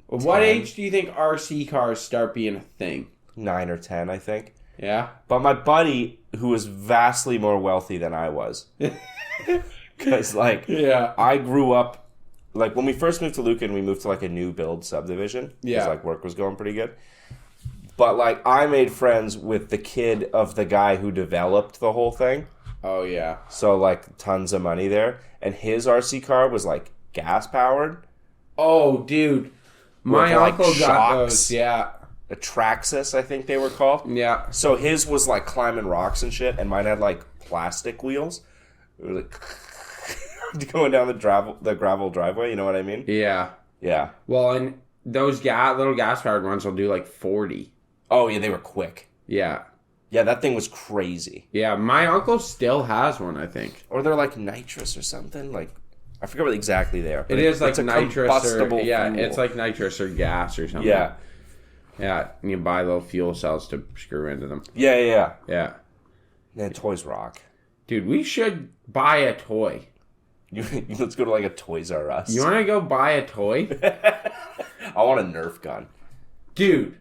What age do you think RC cars start being a thing? 9 or 10, I think. Yeah? But my buddy, who was vastly more wealthy than I was, because, like, I grew up like when we first moved to Lucan, we moved to like a new build subdivision. Yeah. Because like work was going pretty good. But like I made friends with the kid of the guy who developed the whole thing. Oh, yeah. So like tons of money there. And his RC car was like gas powered. Oh, dude. My With, like, uncle got shocks. those. Yeah. A Traxxas, I think they were called. Yeah. So his was like climbing rocks and shit, and mine had like plastic wheels. It was like going down the gravel driveway. You know what I mean? Yeah. Yeah. Well, and those little gas-powered ones will do like 40. Oh yeah, they were quick. Yeah. Yeah, that thing was crazy. Yeah, my uncle still has one, I think. Or they're like nitrous or something. Like I forget what exactly they are. It is like it's a nitrous or combustible yeah, fuel. it's like nitrous or gas or something. Yeah. Yeah, and you buy little fuel cells to screw into them. Yeah. Yeah. Man, toys rock. Dude, we should buy a toy. Let's go to like a Toys R Us. You want to go buy a toy? I want a Nerf gun. Dude,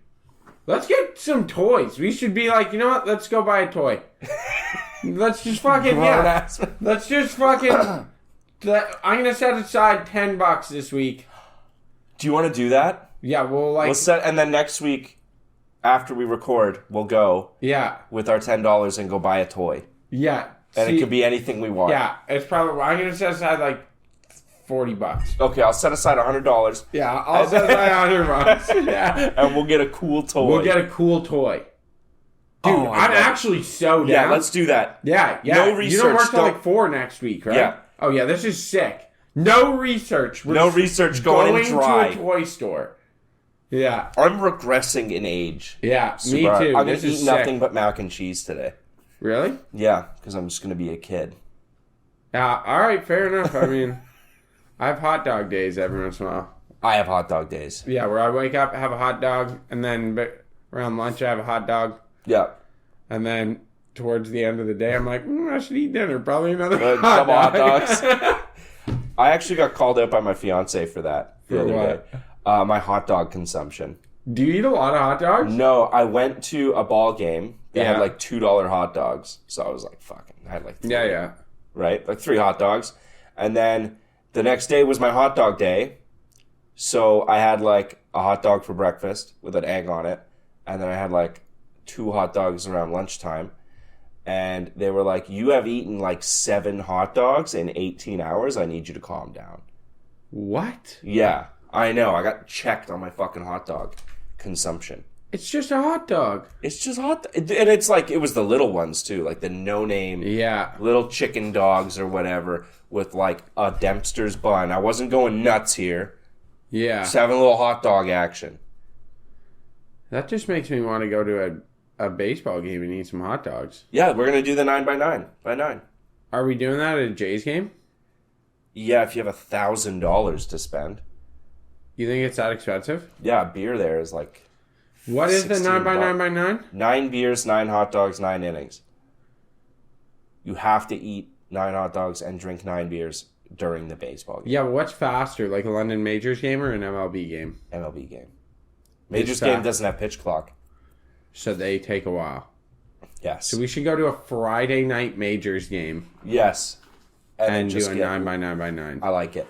let's get some toys. We should be like, you know what? Let's go buy a toy. Let's just fucking, yeah. Let's just fucking... I'm going to set aside $10 this week. Do you want to do that? Yeah, we'll like... We'll set, and then next week, after we record, we'll go Yeah, with our $10 and go buy a toy. yeah. And See, it could be anything we want. Yeah, it's probably... I'm going to set aside like $40. Okay, I'll set aside $100. Yeah, I'll set aside $100. Yeah. And we'll get a cool toy. We'll get a cool toy. Dude, Oh, I I'm love it. actually so down. Yeah, let's do that. Yeah. No You don't research, work till don't- like 4 next week, right? Yeah. Oh, yeah, this is sick. No research. We're No just research, going in dry. to a toy store. Yeah. I'm regressing in age. Yeah, me Super hard. too. I'm going This to is eat nothing sick. but mac and cheese today. Really? Yeah, because I'm just going to be a kid. Yeah, all right, fair enough. I mean, I have hot dog days every once in a while. I have hot dog days. Yeah, where I wake up, have a hot dog, and then around lunch I have a hot dog, Yeah. and then towards the end of the day I'm like, I should eat dinner. Probably another hot Double hot dog. dogs. I actually got called out by my fiance for that the For other what? day. My hot dog consumption. Do you eat a lot of hot dogs? No, I went to a ball game. They had Yeah. like $2 hot dogs. So I was like, fucking, I had like 3. Yeah. Right? Like 3 hot dogs. And then the next day was my hot dog day. So I had like a hot dog for breakfast with an egg on it. And then I had like 2 hot dogs around lunchtime. And they were like, you have eaten like 7 hot dogs in 18 hours. I need you to calm down. What? Yeah, I know. I got checked on my fucking hot dog consumption. It's just a hot dog. It's just hot. And it's like, it was the little ones too. Like the no-name Yeah. little chicken dogs or whatever with like a Dempster's bun. I wasn't going nuts here. Yeah. Just having a little hot dog action. That just makes me want to go to a baseball game and eat some hot dogs. Yeah, we're going to do the 9x9 by 9. Are we doing that at a Jays game? Yeah, if you have $1,000 to spend. You think it's that expensive? Yeah, beer there is like What is the 16 9x9x9? 9 beers, 9 hot dogs, 9 innings. You have to eat 9 hot dogs and drink 9 beers during the baseball game. Yeah, but what's faster, like a London Majors game or an MLB game? MLB game. Majors It's game fast. doesn't have pitch clock. So they take a while. Yes. So we should go to a Friday night Majors game Yes. and then do a 9x9x9. I like it.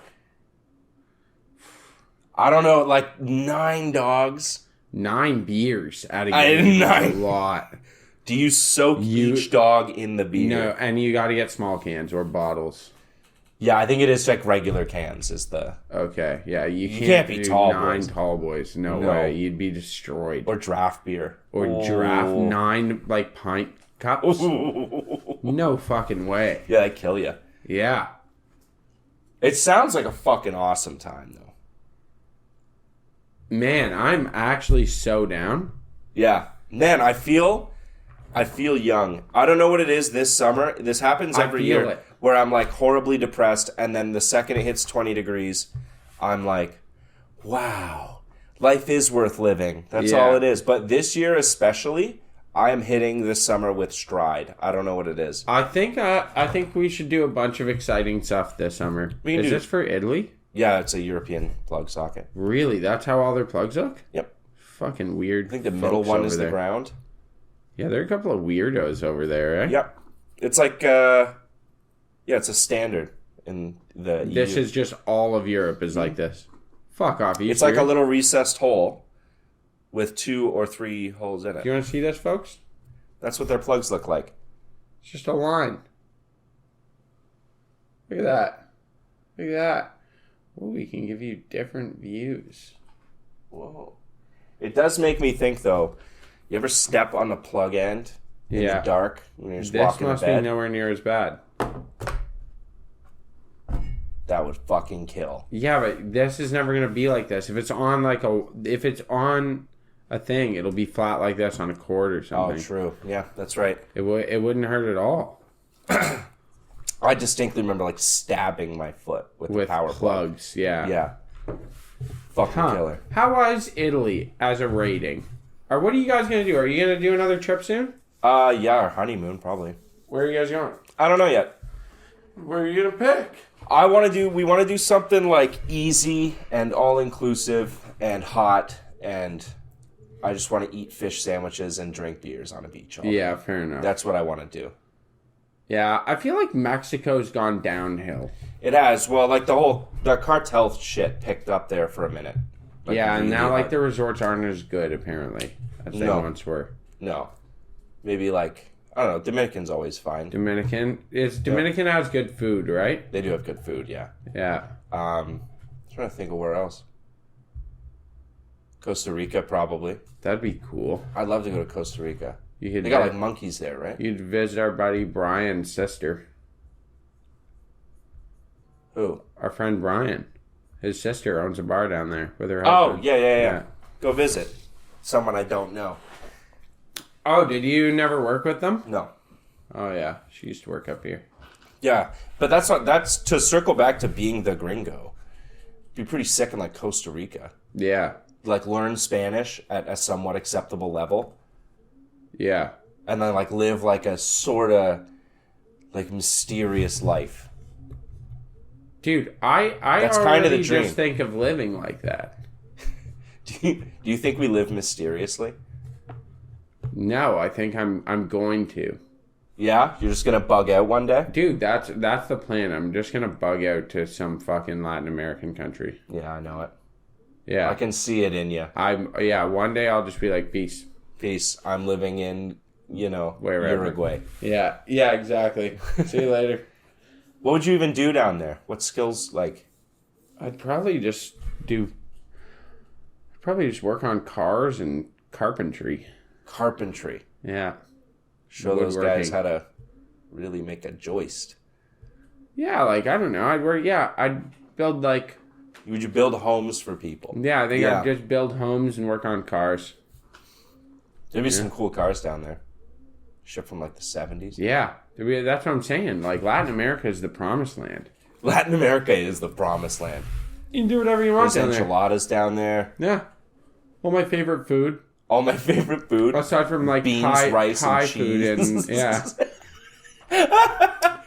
I don't know, like 9 dogs. 9 beers at a I- game. is 9. a lot. Do you soak each dog in the beer? No, and you got to get small cans or bottles. Yeah, I think it is like regular cans is the... Okay, yeah, you can't be do tall 9 boys. tall boys. No, No. way, you'd be destroyed. Or draft beer. Or giraffe 9 like pint cups. No fucking way. Yeah, they kill you. Yeah. It sounds like a fucking awesome time, though. Man, I'm actually so down. Yeah. Man, I feel young. I don't know what it is this summer. This happens I every feel year it. where I'm like horribly depressed, and then the second it hits 20 degrees, I'm like, wow, life is worth living. That's Yeah. all it is. But this year especially, I am hitting this summer with stride. I don't know what it is. I think we should do a bunch of exciting stuff this summer. We can Is do- this for Italy? Yeah, it's a European plug socket. Really? That's how all their plugs look? Yep. Fucking weird. I think the middle folks one over is there. the ground. Yeah, there are a couple of weirdos over there, eh? Yep. It's like, yeah, it's a standard. in the This EU. is just all of Europe is like this. Fuck off. It's like a little recessed hole with 2 or 3 holes in it. Do you want to see this, folks? That's what their plugs look like. It's just a line. Look at that. Look at that. Oh, we can give you different views. Whoa. It does make me think, though. You ever step on the plug end in the dark when you're just This walking must to bed? be nowhere near as bad. That would fucking kill. Yeah, but this is never gonna be like this. If it's on a thing, it'll be flat like this on a cord or something. Oh, true. Yeah, that's right. It wouldn't hurt at all. I distinctly remember like stabbing my foot with the power plug. plugs. Yeah. Yeah. Fucking killer. How was Italy as a rating? Or what are you guys gonna do? Are you gonna do another trip soon? Yeah, our honeymoon probably. Where are you guys going? I don't know yet. Where are you gonna pick? We want to do something like easy and all inclusive and hot, and I just want to eat fish sandwiches and drink beers on a beach all day. Yeah, fair enough. That's what I want to do. Yeah, I feel like Mexico's gone downhill. It has. Well, like the cartel shit picked up there for a minute. Like, Yeah, and really now like hard. the resorts aren't as good apparently as they No. once were. No. Maybe like, I don't know, Dominican's always fine. Dominican has good food, right? They do have good food, yeah. Yeah. Trying to think of where else. Costa Rica, probably. That'd be cool. I'd love to go to Costa Rica. You could They got like monkeys there, right? you'd visit our buddy Brian's sister. Who? Our friend Brian. His sister owns a bar down there with her Oh, husband. yeah. Go visit someone I don't know. Oh, did you never work with them? No. Oh yeah. She used to work up here. Yeah, but that's to circle back to being the gringo. Be pretty sick in like Costa Rica. Yeah. Like learn Spanish at a somewhat acceptable level, Yeah. and then like live like a sorta like mysterious life. Dude, I That's already kind of the dream. just think of living like that. Do you think we live mysteriously? No, I think I'm going to. Yeah, you're just gonna bug out one day. Dude, that's the plan. I'm just gonna bug out to some fucking Latin American country. Yeah, I know it. Yeah. I can see it in you. One day I'll just be like, peace. Peace. I'm living in, Wherever. Uruguay. Yeah, exactly. See you later. What would you even do down there? What skills like? I'd probably just work on cars and carpentry. Carpentry. Yeah. Show those guys Woodworking. how to really make a joist. Yeah, like, I don't know. I'd build like, Would you build homes for people? yeah, I think Yeah. I'd just build homes and work on cars. There'd be some cool cars down there. Shipped from like the 70s. Yeah. That's what I'm saying. Like, Latin America is the promised land. Latin America is the promised land. You can do whatever you want There's down there. enchiladas down there. Yeah. All my favorite food. All my favorite food. Aside from like Beans, Thai, rice, Thai and food cheese. and yeah.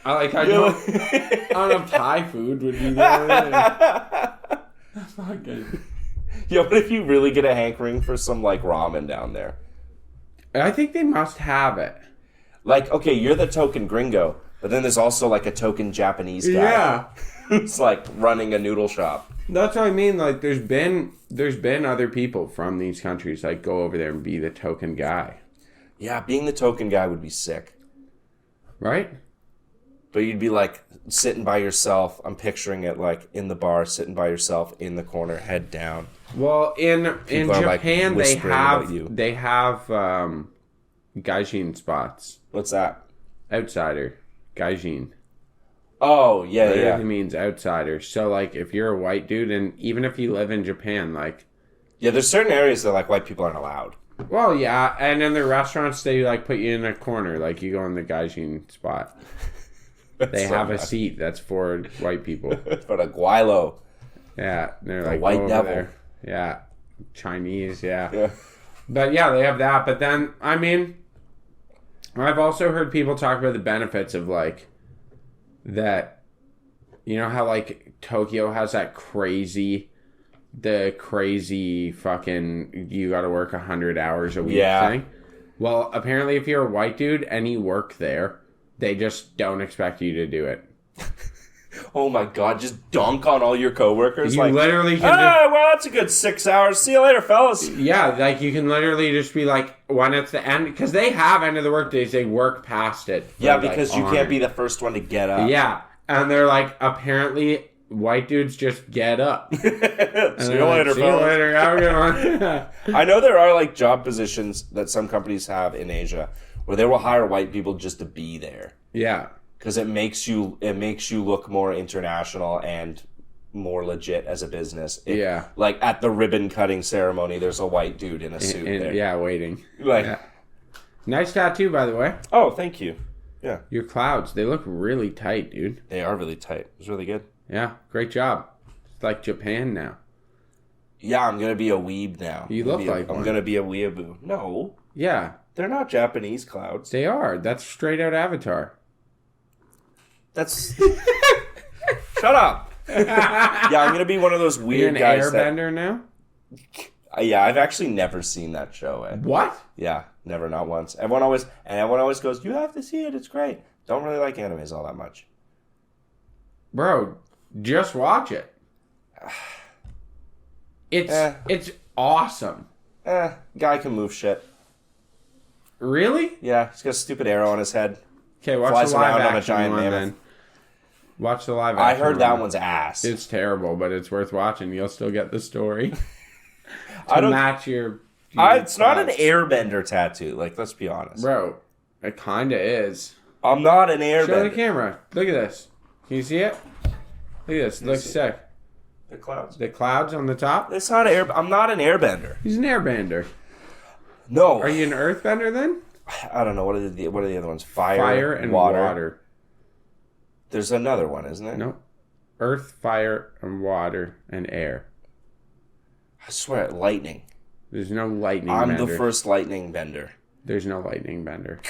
I don't know if Thai food would be there. Fucking. Yeah, what if you really get a hankering for some like ramen down there? I think they must have it. Like, okay, you're the token gringo, but then there's also like a token Japanese guy. Yeah. Who's like running a noodle shop. That's what I mean. Like, there's been other people from these countries like go over there and be the token guy, Yeah, being the token guy would be sick. right? But you'd be like sitting by yourself. I'm picturing it like in the bar, sitting by yourself in the corner, head down. Well, in People are, like, Japan they whispering about you. have gaijin spots. What's that? Outsider, gaijin. Oh, yeah, Literally yeah. means outsider. So like, if you're a white dude, and even if you live in Japan, like, Yeah, there's certain areas that like white people aren't allowed. well, yeah, and in the restaurants they like put you in a corner, like you go in the gaijin spot. They have a seat that's for white people. But a guaylo. Yeah, they're like white go over devil. there. Yeah, Chinese. Yeah. Yeah. But yeah, they have that. But then, I mean, I've also heard people talk about the benefits of like that. You know how like Tokyo has that crazy fucking you got to work 100 hours a week Yeah. thing. Well, apparently, if you're a white dude and you work there, they just don't expect you to do it. Oh my god, just dunk on all your coworkers. You like, literally can well, that's a good 6 hours. See you later, fellas. yeah, like you can literally just be like, when it's the end, because they have end of the workday, they work past it. Yeah, because you can't be the first one to get up. Yeah, and they're like, apparently, white dudes just get up. See you later, See you fellas. later. Have a good one. I know there are like job positions that some companies have in Asia where they will hire white people just to be there. Yeah. Because it makes you look more international and more legit as a business. Yeah. Like at the ribbon cutting ceremony, there's a white dude in a suit there. Yeah, waiting. Like, Yeah. Nice tattoo, by the way. oh, thank you. Yeah, Your clouds, they look really tight, dude. they are really tight. It's really good. Yeah, great job. It's like Japan now. Yeah, I'm gonna be a weeb now. You look like I'm one. gonna be a weeaboo. No, Yeah, they're not Japanese clouds. they are. That's straight out Avatar. That's shut up. Yeah, I'm gonna be one of those You're weird an guys. airbender now? Yeah, I've actually never seen that show. What? Yeah, never, not once. Everyone always goes, "You have to see it. It's great." Don't really like animes all that much. Bro, just watch it. It's awesome. Guy can move shit. Really? Yeah, he's got a stupid arrow on his head. Okay, watch Flies the live around on a action giant one mammoth. then. Watch the live I action heard that one. one's ass. It's terrible, but it's worth watching. You'll still get the story. I don't. Match your It's not an thoughts. airbender tattoo. Like, let's be honest. Bro, it kinda is. I'm not an Show the airbender. camera. Look at this. Can you see it? Look at this. It looks sick. The clouds. The clouds on the top. It's not air. I'm not an airbender. He's an airbender. No. Are you an earthbender then? I don't know. What are the other ones? Fire and water. There's another one, isn't there? No. Earth, fire, and water, and air. I swear, lightning. There's no lightning I'm bender. the first lightning bender. There's no lightning bender.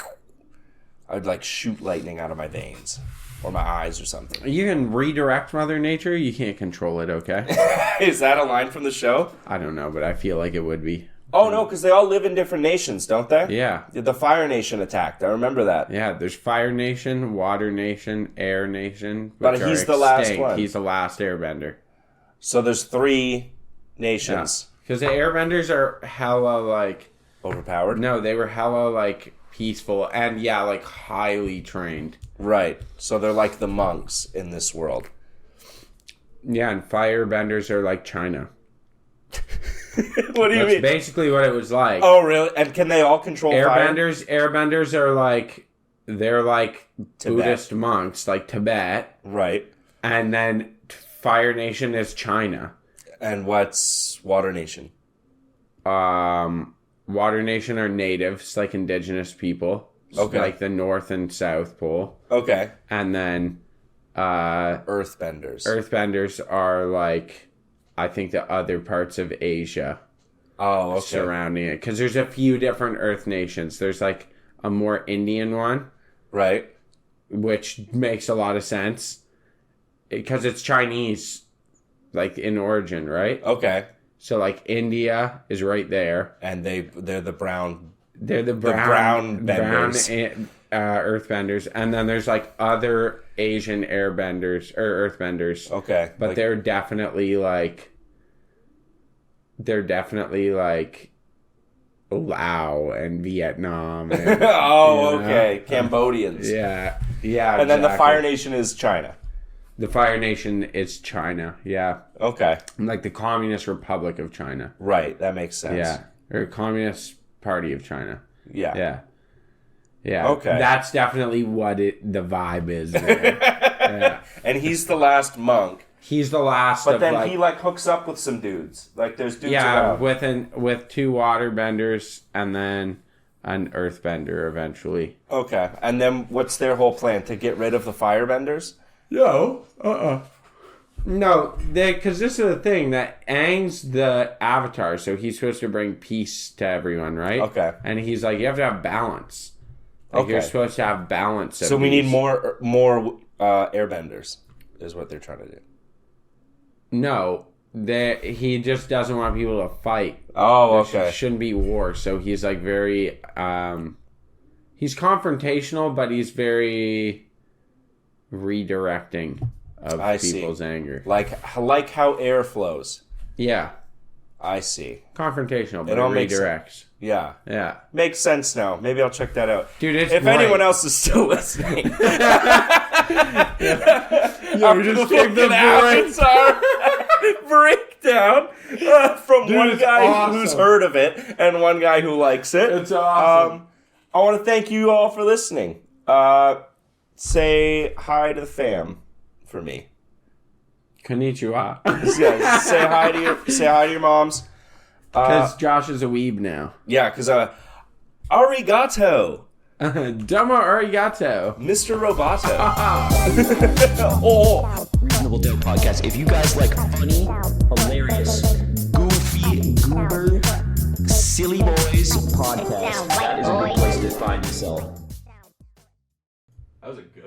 I would like shoot lightning out of my veins or my eyes or something. You can redirect Mother Nature. You can't control it, okay? Is that a line from the show? I don't know, but I feel like it would be. Oh no, because they all live in different nations, don't they? Yeah. The Fire Nation attacked. I remember that. Yeah, there's Fire Nation, Water Nation, Air Nation. But which are he's the last extinct. one. He's the last airbender. So there's 3 Yeah. nations Because the airbenders are hella, like... overpowered. No, they were hella, like, peaceful and, yeah, like, highly trained. Right. So they're like the monks in this world. Yeah, and firebenders are like China. What do you That's mean? basically what it was like. Oh, really? And can they all control fire? Airbenders are like... They're like Buddhist monks, like Tibet. Right. And then Fire Nation is China. And what's Water Nation? Water Nation are natives, like indigenous people. Okay. Like the North and South Pole. Okay. And then Earthbenders. Earthbenders are like, I think the other parts of Asia Oh, okay. surrounding it. Because there's a few different Earth nations. There's like a more Indian one, Right. which makes a lot of sense. Because it's Chinese, like in origin, right? Okay. So like India is right there. And they're the brown. They're the brown benders. earthbenders. And then there's like other Asian airbenders or earthbenders. Okay. But Like- they're definitely like Lao and Vietnam. And, Oh, you know? okay. Cambodians. Yeah. Yeah. And then the exactly. Fire Nation is China. The Fire Nation is China. Yeah. Okay. Like the Communist Republic of China. Right. That makes sense. Yeah. Or Communist Party of China. Yeah. Yeah. Yeah. Okay. That's definitely what the vibe is there. Yeah. And he's the last monk. He's the last But of then like, he like hooks up with some dudes. Like there's dudes yeah, around. with 2 waterbenders and then an earthbender eventually. Okay. And then what's their whole plan? To get rid of the firebenders? No. No, because this is the thing that Aang's the Avatar, so he's supposed to bring peace to everyone, right? Okay. And he's like, you have to have balance. Like you're Okay. supposed to have balance. Of So we need these. more airbenders is what they're trying to do. No, he just doesn't want people to fight. Oh, There shouldn't be war. So he's like very, he's confrontational, but he's very redirecting of I see. people's anger. Like how air flows. Yeah. I see. Confrontational, but It all it makes redirects. Yeah. Yeah. Makes sense now. Maybe I'll check that out. Dude, it's if great. anyone else is still listening. we just gave the Avatar breakdown from Dude, one it's guy awesome. who's heard of it and one guy who likes it. It's awesome. I want to thank you all for listening. Say hi to the fam for me. Konnichiwa. Yeah, say hi to your moms. Because Josh is a weeb now. Yeah, because arigato, Domo arigato. Mr. Roboto. Oh. Reasonable Doubt Podcast. If you guys like funny, hilarious, goofy, goober, silly boys podcast, that is a good place to find yourself. That was a good